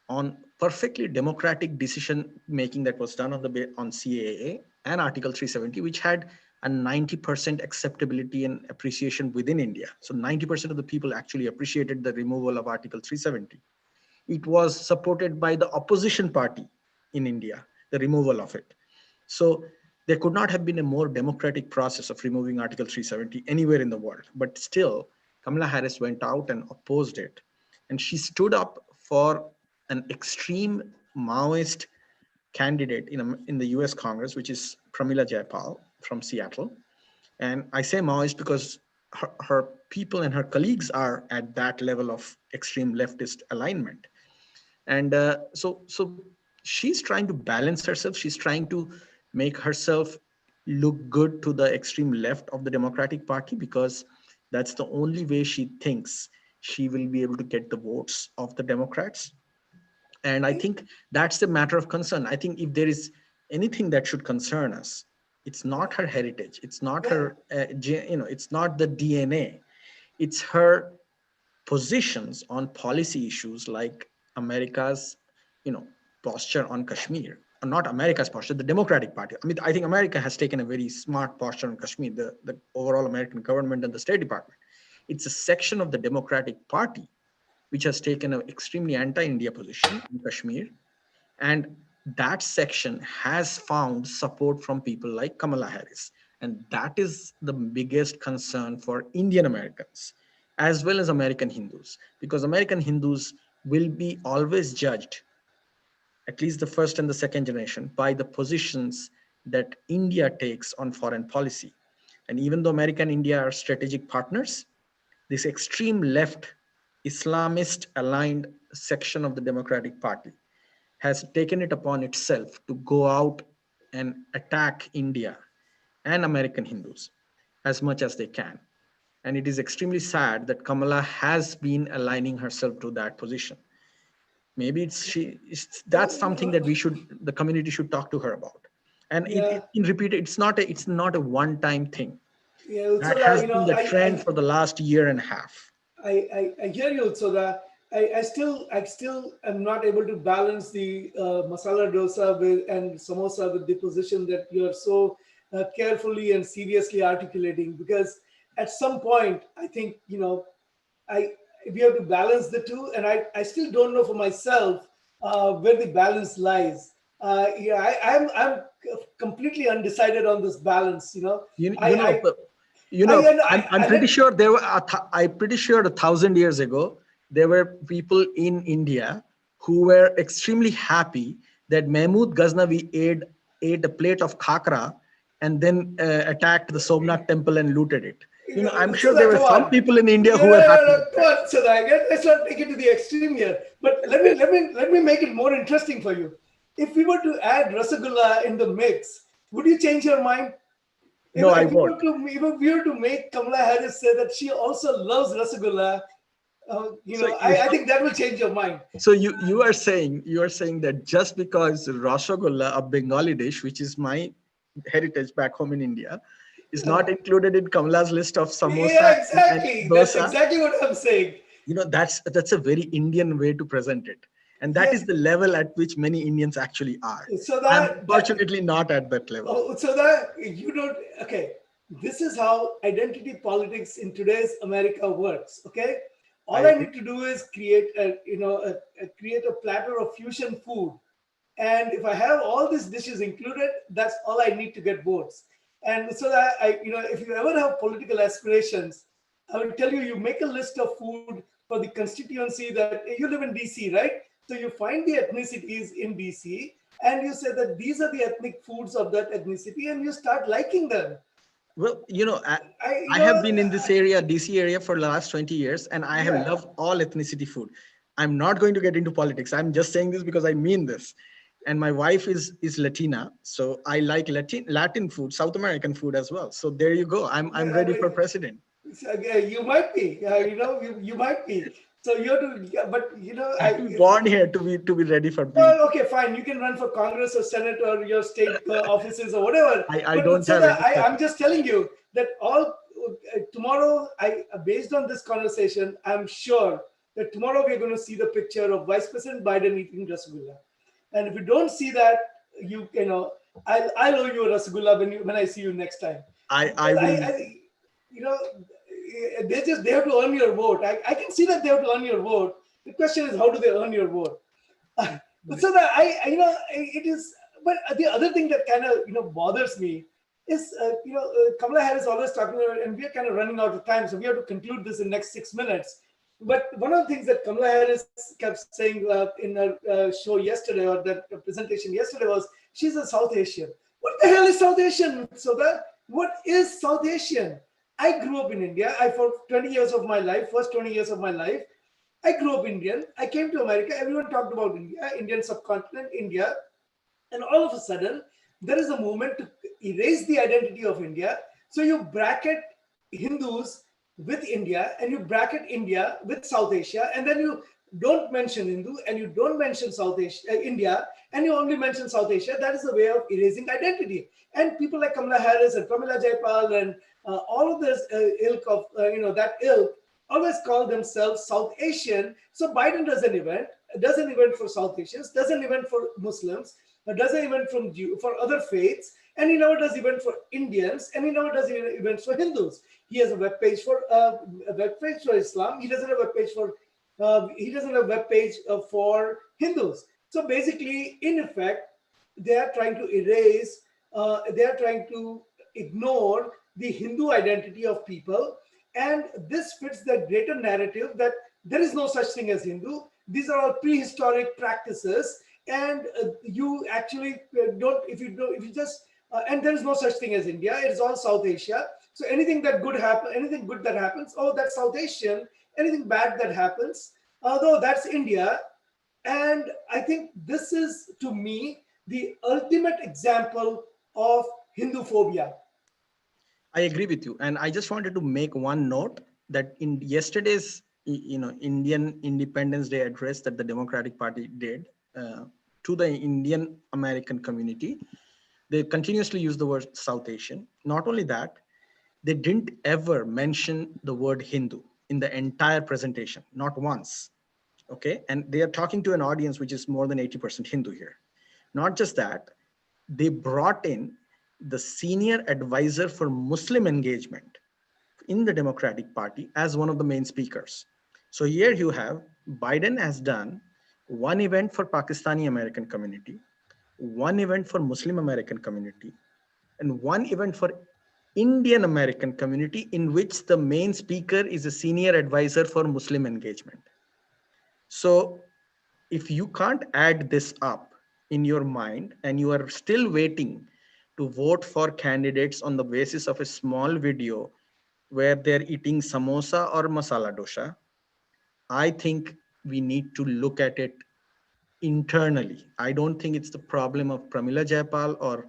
on perfectly democratic decision making that was done on CAA and Article 370, which had a 90% acceptability and appreciation within India. So 90% of the people actually appreciated the removal of Article 370. It was supported by the opposition party in India, the removal of it. So there could not have been a more democratic process of removing Article 370 anywhere in the world. But still, Kamala Harris went out and opposed it. And she stood up for an extreme Maoist candidate in the US Congress, which is Pramila Jayapal from Seattle. And I say Maoist because her people and her colleagues are at that level of extreme leftist alignment. And so she's trying to balance herself. She's trying to make herself look good to the extreme left of the Democratic Party, because that's the only way she thinks she will be able to get the votes of the Democrats. And I think that's the matter of concern. I think if there is anything that should concern us, it's not her heritage, it's not her it's not the DNA, it's her positions on policy issues like America's, posture on Kashmir. Not America's posture, the Democratic Party. I mean, I think America has taken a very smart posture on Kashmir, the overall American government and the State Department. It's a section of the Democratic Party which has taken an extremely anti-India position in Kashmir. And that section has found support from people like Kamala Harris. And that is the biggest concern for Indian Americans, as well as American Hindus, because American Hindus will be always judged, at least the first and the second generation, by the positions that India takes on foreign policy. And even though America and India are strategic partners, this extreme left Islamist aligned section of the Democratic Party has taken it upon itself to go out and attack India and American Hindus as much as they can. And it is extremely sad that Kamala has been aligning herself to that position. Maybe that's something that the community should talk to her about. And it's not a one-time thing. Yeah, that has been the trend for the last year and a half. I hear you, Utsoda. I still am not able to balance the masala dosa and samosa with the position that you are so carefully and seriously articulating. Because at some point, I think we have to balance the two, and I still don't know for myself where the balance lies. I'm completely undecided on this balance. I'm pretty sure I'm pretty sure 1,000 years ago, there were people in India who were extremely happy that Mahmud Ghaznavi ate a plate of khakra and then attacked the Somnath temple and looted it. I'm sure there were some people in India who were happy. So let's not take it to the extreme here. But let me make it more interesting for you. If we were to add Rasagulla in the mix, would you change your mind? No, I won't. If we were to make Kamala Harris say that she also loves Rasagulla, I think that will change your mind. So you are saying that just because Rasagulla, a Bengali dish, which is my heritage back home in India, is not included in Kamala's list of samosa. Yeah, exactly. That's exactly what I'm saying. That's a very Indian way to present it. And that is the level at which many Indians actually are. So I'm unfortunately not at that level. This is how identity politics in today's America works. Okay. All I need to do is create a platter of fusion food. And if I have all these dishes included, that's all I need to get votes. And so that if you ever have political aspirations, I will tell you, you make a list of food for the constituency that you live in DC, right? So you find the ethnicities in DC and you say that these are the ethnic foods of that ethnicity, and you start liking them. Well, I have been in this area, DC area, for the last 20 years, and I have loved all ethnicity food. I'm not going to get into politics. I'm just saying this because I mean this. And my wife is Latina, so I like Latin food, South American food as well. So there you go. I'm ready for president. You might be. You might be. So you have to, but I have to be born here to be ready for. Well, okay, fine. You can run for Congress or Senate or your state offices or whatever. I don't have. I'm just telling you that tomorrow, based on this conversation, I'm sure that tomorrow we're going to see the picture of Vice President Biden eating Rasgulla. And if you don't see that, I'll owe you a Rasgulla when I see you next time. I will. They have to earn your vote. I can see that they have to earn your vote. The question is, how do they earn your vote? So that it is. But the other thing that kind of bothers me is Kamala Harris always talking about, and we are kind of running out of time, so we have to conclude this in the next 6 minutes. But one of the things that Kamala Harris kept saying in her show yesterday, or that presentation yesterday, was she's a South Asian. What the hell is South Asian? So that What is South Asian? I grew up in India. For 20 years of my life, first 20 years of my life, I grew up Indian. I came to America. Everyone talked about India, Indian subcontinent, India. And all of a sudden, there is a movement to erase the identity of India. So you bracket Hindus with India and you bracket India with South Asia. And then you don't mention Hindu and you don't mention South Asia, India, and you only mention South Asia. That is a way of erasing identity. And people like Kamala Harris and Pramila Jayapal and all of this ilk of, that ilk always call themselves South Asian. So Biden does an event for South Asians, does an event for Muslims, does an event for other faiths, and he never does event for Indians, and he never does events for Hindus. He has a web page for Islam. He doesn't have a page for for Hindus. So basically, in effect, they are trying to erase, they are trying to ignore the Hindu identity of people. And this fits the greater narrative that there is no such thing as Hindu. These are all prehistoric practices. And you actually don't, if you just, and there is no such thing as India. It is all South Asia. So anything that good anything good that happens, oh, that's South Asian. Anything bad that happens, although that's India. And I think this is, to me, the ultimate example of Hindu phobia. I agree with you. And I just wanted to make one note that in yesterday's, Indian Independence Day address that the Democratic Party did to the Indian American community, they continuously use the word South Asian. Not only that, they didn't ever mention the word Hindu in the entire presentation, not once. Okay. And they are talking to an audience which is more than 80% Hindu here. Not just that, they brought in the senior advisor for Muslim engagement in the Democratic Party as one of the main speakers. So here you have Biden has done one event for Pakistani American community, one event for Muslim American community, and one event for Indian American community in which the main speaker is a senior advisor for Muslim engagement. So if you can't add this up in your mind and you are still waiting to vote for candidates on the basis of a small video where they're eating samosa or masala dosa, I think we need to look at it internally. I don't think it's the problem of Pramila Jayapal or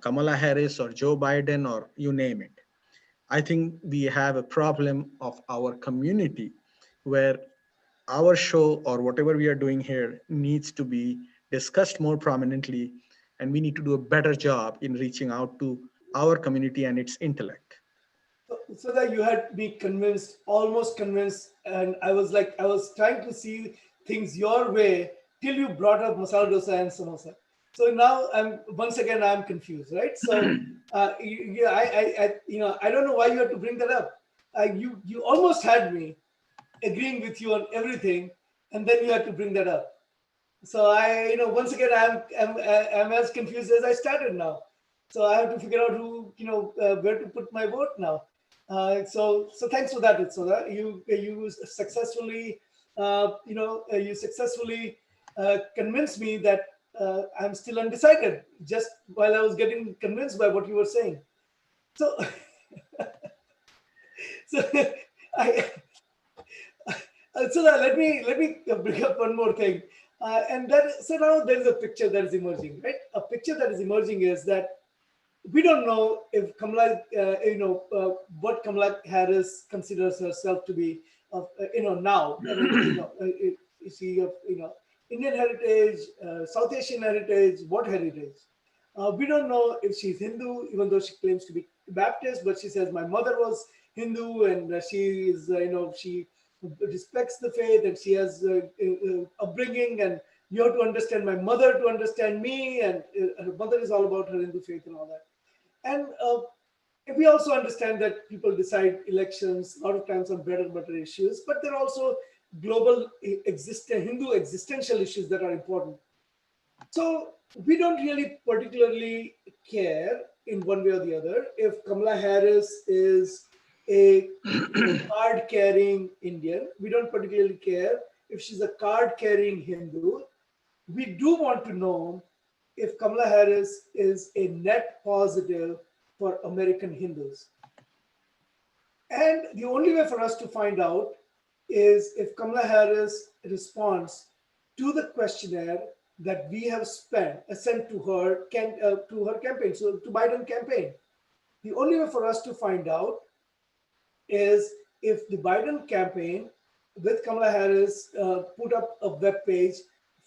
Kamala Harris or Joe Biden or you name it. I think we have a problem of our community where our show or whatever we are doing here needs to be discussed more prominently, and we need to do a better job in reaching out to our community and its intellect. So that you had me convinced, almost convinced, and I was trying to see things your way till you brought up masala dosa and samosa. So now I'm confused, right? So I don't know why you had to bring that up. You almost had me agreeing with you on everything, and then you had to bring that up. So once again, I'm as confused as I started now. So I have to figure out where to put my vote now. So thanks for that, Utsoda. You successfully convinced me that I'm still undecided just while I was getting convinced by what you were saying. So let me bring up one more thing. So now there is a picture that is emerging, right? A picture that is emerging is that we don't know if Kamala, what Kamala Harris considers herself to be, now. Is she of, Indian heritage, South Asian heritage, what heritage? We don't know if she's Hindu, even though she claims to be Baptist, but she says my mother was Hindu and she is, she respects the faith and she has upbringing, and you have to understand my mother to understand me, and her mother is all about her Hindu faith and all that. And we also understand that people decide elections a lot of times on bread and butter issues, but there are also global Hindu existential issues that are important. So we don't really particularly care in one way or the other if Kamala Harris is a card-carrying Indian. We don't particularly care if she's a card-carrying Hindu. We do want to know if Kamala Harris is a net positive for American Hindus. And the only way for us to find out is if Kamala Harris responds to the questionnaire that we have sent to her campaign, so to Biden campaign. The only way for us to find out is if the Biden campaign with Kamala Harris put up a web page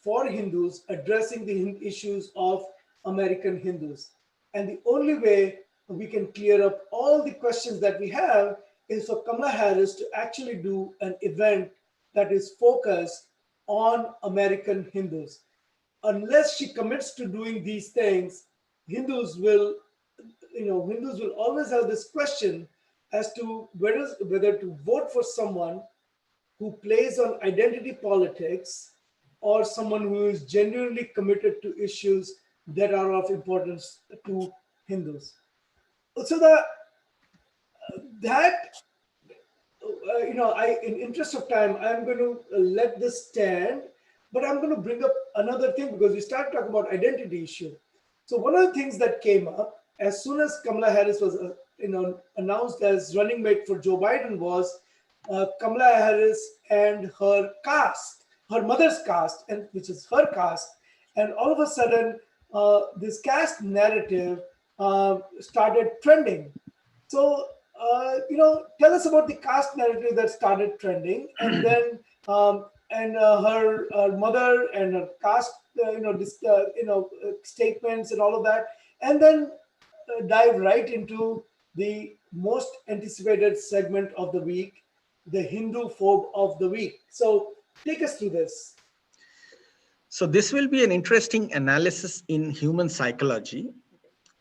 for Hindus addressing the issues of American Hindus. And the only way we can clear up all the questions that we have is for Kamala Harris to actually do an event that is focused on American Hindus. Unless she commits to doing these things, Hindus will always have this question as to whether to vote for someone who plays on identity politics or someone who is genuinely committed to issues that are of importance to Hindus. So in interest of time, I'm going to let this stand, but I'm going to bring up another thing because we start talking about identity issue. So one of the things that came up as soon as Kamala Harris was announced as running mate for Joe Biden was Kamala Harris and her caste, her mother's caste, and which is her caste, and all of a sudden this caste narrative started trending. So tell us about the caste narrative that started trending, and then her mother and her caste, statements and all of that, and then dive right into the most anticipated segment of the week, the Hindu phobe of the week. So take us through this. So this will be an interesting analysis in human psychology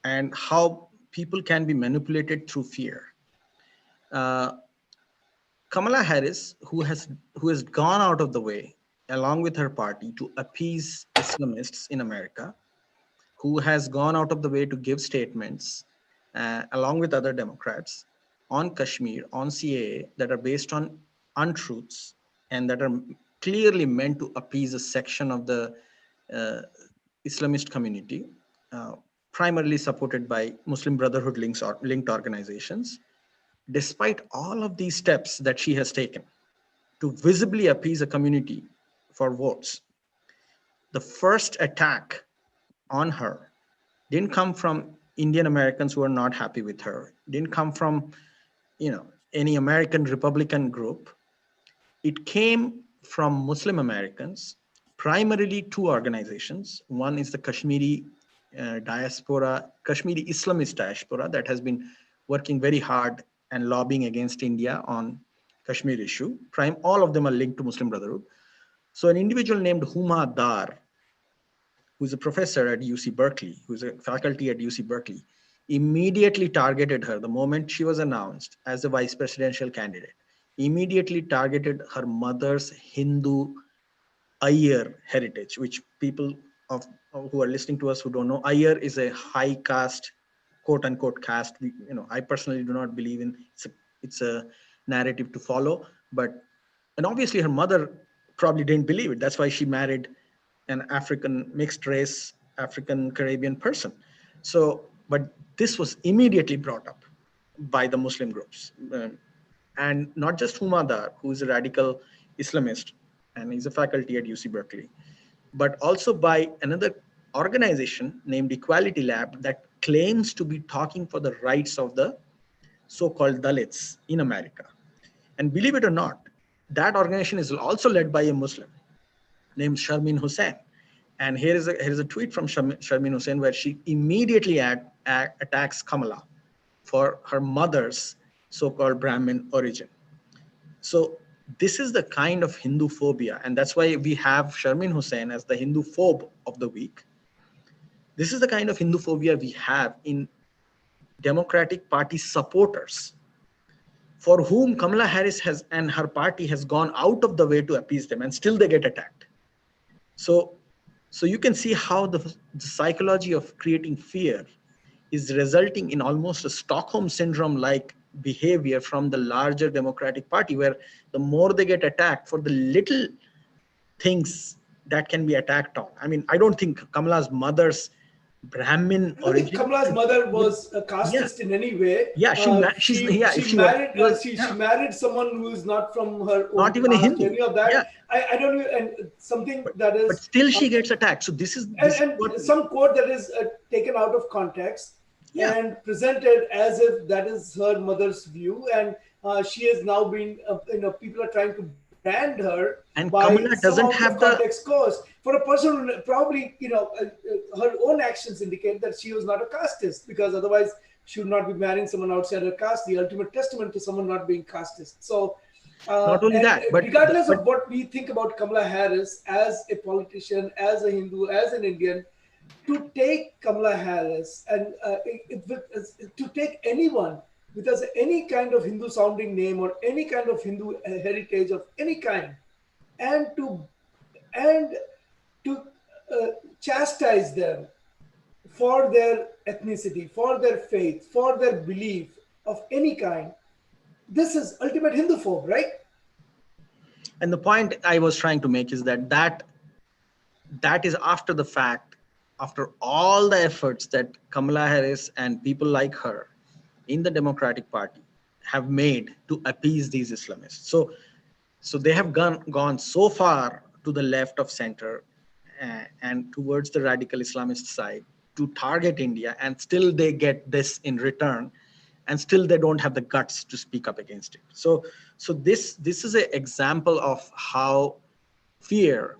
and how people can be manipulated through fear. Kamala Harris, who has gone out of the way, along with her party, to appease Islamists in America, who has gone out of the way to give statements, along with other Democrats, on Kashmir, on CAA, that are based on untruths and that are clearly meant to appease a section of the Islamist community, primarily supported by Muslim Brotherhood linked organizations. Despite all of these steps that she has taken to visibly appease a community for votes, the first attack on her didn't come from Indian Americans who are not happy with her, didn't come from any American Republican group. It came from Muslim Americans, primarily two organizations. One is the Kashmiri diaspora, Kashmiri Islamist diaspora, that has been working very hard and lobbying against India on Kashmir issue. All of them are linked to Muslim Brotherhood. So an individual named Huma Dar, who's a professor at UC Berkeley, who's a faculty at UC Berkeley, immediately targeted her the moment she was announced as a vice presidential candidate, immediately targeted her mother's Hindu Iyer heritage, which people who are listening to us who don't know, Iyer is a high caste, quote unquote caste. I personally do not believe in it's a narrative to follow, and obviously her mother probably didn't believe it. That's why she married an African mixed race, African Caribbean person. So, but this was immediately brought up by the Muslim groups, and not just Huma Dar, who is a radical Islamist, and he's a faculty at UC Berkeley, but also by another organization named Equality Lab that claims to be talking for the rights of the so-called Dalits in America. And believe it or not, that organization is also led by a Muslim named Sharmin Hussain. And here is a tweet from Sharmin Hussain where she immediately attacks Kamala for her mother's so-called Brahmin origin. So this is the kind of Hindu phobia, and that's why we have Sharmin Hussain as the Hindu phobe of the week. This is the kind of Hindu phobia we have in Democratic Party supporters, for whom Kamala Harris and her party has gone out of the way to appease them, and still they get attacked. So you can see how the psychology of creating fear is resulting in almost a Stockholm syndrome-like behavior from the larger Democratic Party, where the more they get attacked for the little things that can be attacked on. I mean, I don't think Kamala's mother's Brahmin I don't think origin. Kamala's mother was a casteist in any way. Yeah, She married someone who is not from her own not even a caste. Hindu. Any of that. Yeah. I don't know. And something that But is still she gets attacked. So this is what, some quote that is taken out of context yeah. and presented as if that is her mother's view, and she has now been people are trying to brand her And by Kamala some doesn't out have of the context course for a person who probably her own actions indicate that she was not a casteist, because otherwise she would not be marrying someone outside her caste, the ultimate testament to someone not being casteist. So not only and that, but regardless of what we think about Kamala Harris as a politician, as a Hindu, as an Indian, to take Kamala Harris and to take anyone with any kind of Hindu sounding name or any kind of Hindu heritage of any kind, and to chastise them for their ethnicity, for their faith, for their belief of any kind, this is ultimate Hindu phobe, right? And the point I was trying to make is that is after the fact, after all the efforts that Kamala Harris and people like her in the Democratic Party have made to appease these Islamists. So they have gone so far to the left of center and towards the radical Islamist side to target India, and still they get this in return, and still they don't have the guts to speak up against it. So this is an example of how fear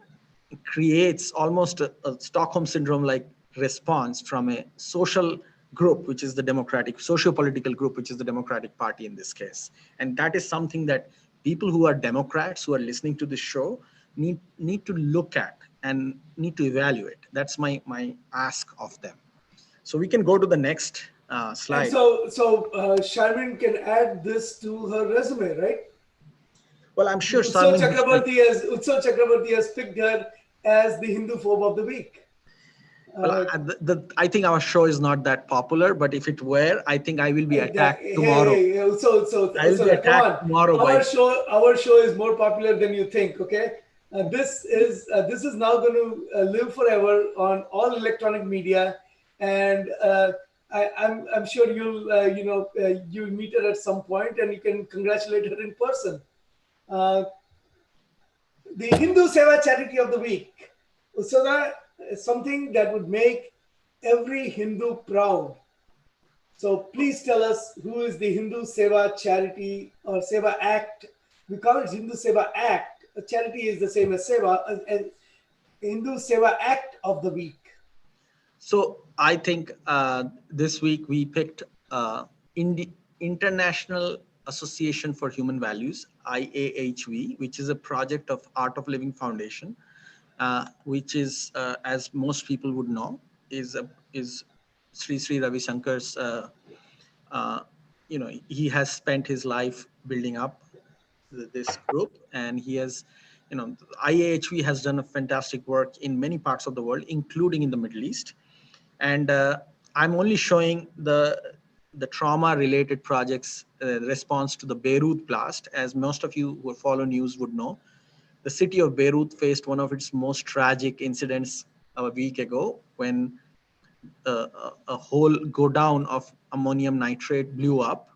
creates almost a Stockholm syndrome like response from a social group, which is the Democratic, socio-political group, which is the Democratic Party in this case. And that is something that people who are Democrats who are listening to this show need to look at and need to evaluate. That's my ask of them. So we can go to the next slide. And so Sharmin can add this to her resume, right? Well, I'm sure Utsav Chakrabarti has picked her as the Hindu phobe of the week. Well, I think our show is not that popular, but if it were, I think I will be attacked tomorrow. I will be attacked tomorrow. Our show is more popular than you think. Okay, this is now going to live forever on all electronic media, and I'm sure you'll meet her at some point, and you can congratulate her in person. The Hindu Seva Charity of the Week. Usada is something that would make every Hindu proud. So please tell us, who is the Hindu Seva Charity or Seva Act? We call it Hindu Seva Act. A charity is the same as Seva. Hindu Seva Act of the week. So I think this week we picked International Association for Human Values, IAHV, which is a project of Art of Living Foundation, which is, as most people would know, is Sri Ravi Shankar's. He has spent his life building up this group, and he has, IAHV has done a fantastic work in many parts of the world, including in the Middle East. And I'm only showing the trauma-related projects response to the Beirut blast. As most of you who follow news would know, the city of Beirut faced one of its most tragic incidents a week ago when a whole godown of ammonium nitrate blew up.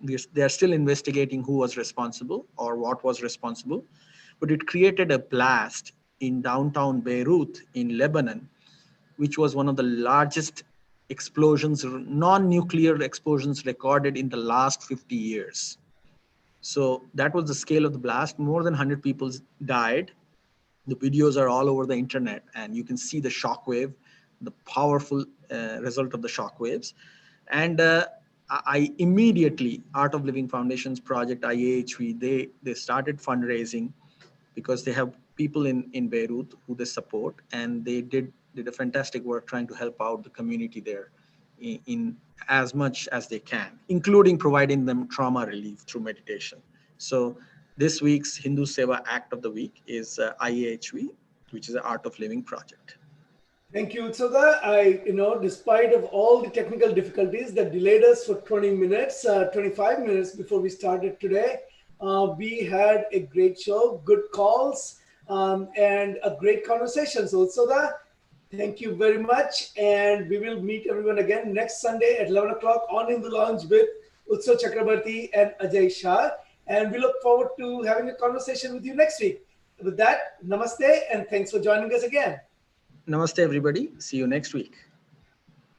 They are still investigating who was responsible or what was responsible, but it created a blast in downtown Beirut in Lebanon, which was one of the largest explosions, non-nuclear explosions recorded in the last 50 years. So that was the scale of the blast. More than 100 people died. The videos are all over the internet, and you can see the shockwave, the powerful result of the shockwaves. And I immediately, Art of Living Foundation's project, IAHV, they started fundraising because they have people in Beirut who they support, and they did a fantastic work trying to help out the community there in as much as they can, including providing them trauma relief through meditation. So this week's Hindu Seva Act of the Week is IAHV, which is the Art of Living project. Thank you, Utsada. Despite of all the technical difficulties that delayed us for 25 minutes before we started today, we had a great show, good calls, and a great conversation. So, Utsada, Thank you very much. And we will meet everyone again next Sunday at 11 o'clock on HinduLounge with Utsav Chakrabarti and Ajay Shah. And we look forward to having a conversation with you next week. With that, namaste and thanks for joining us again. Namaste, everybody. See you next week.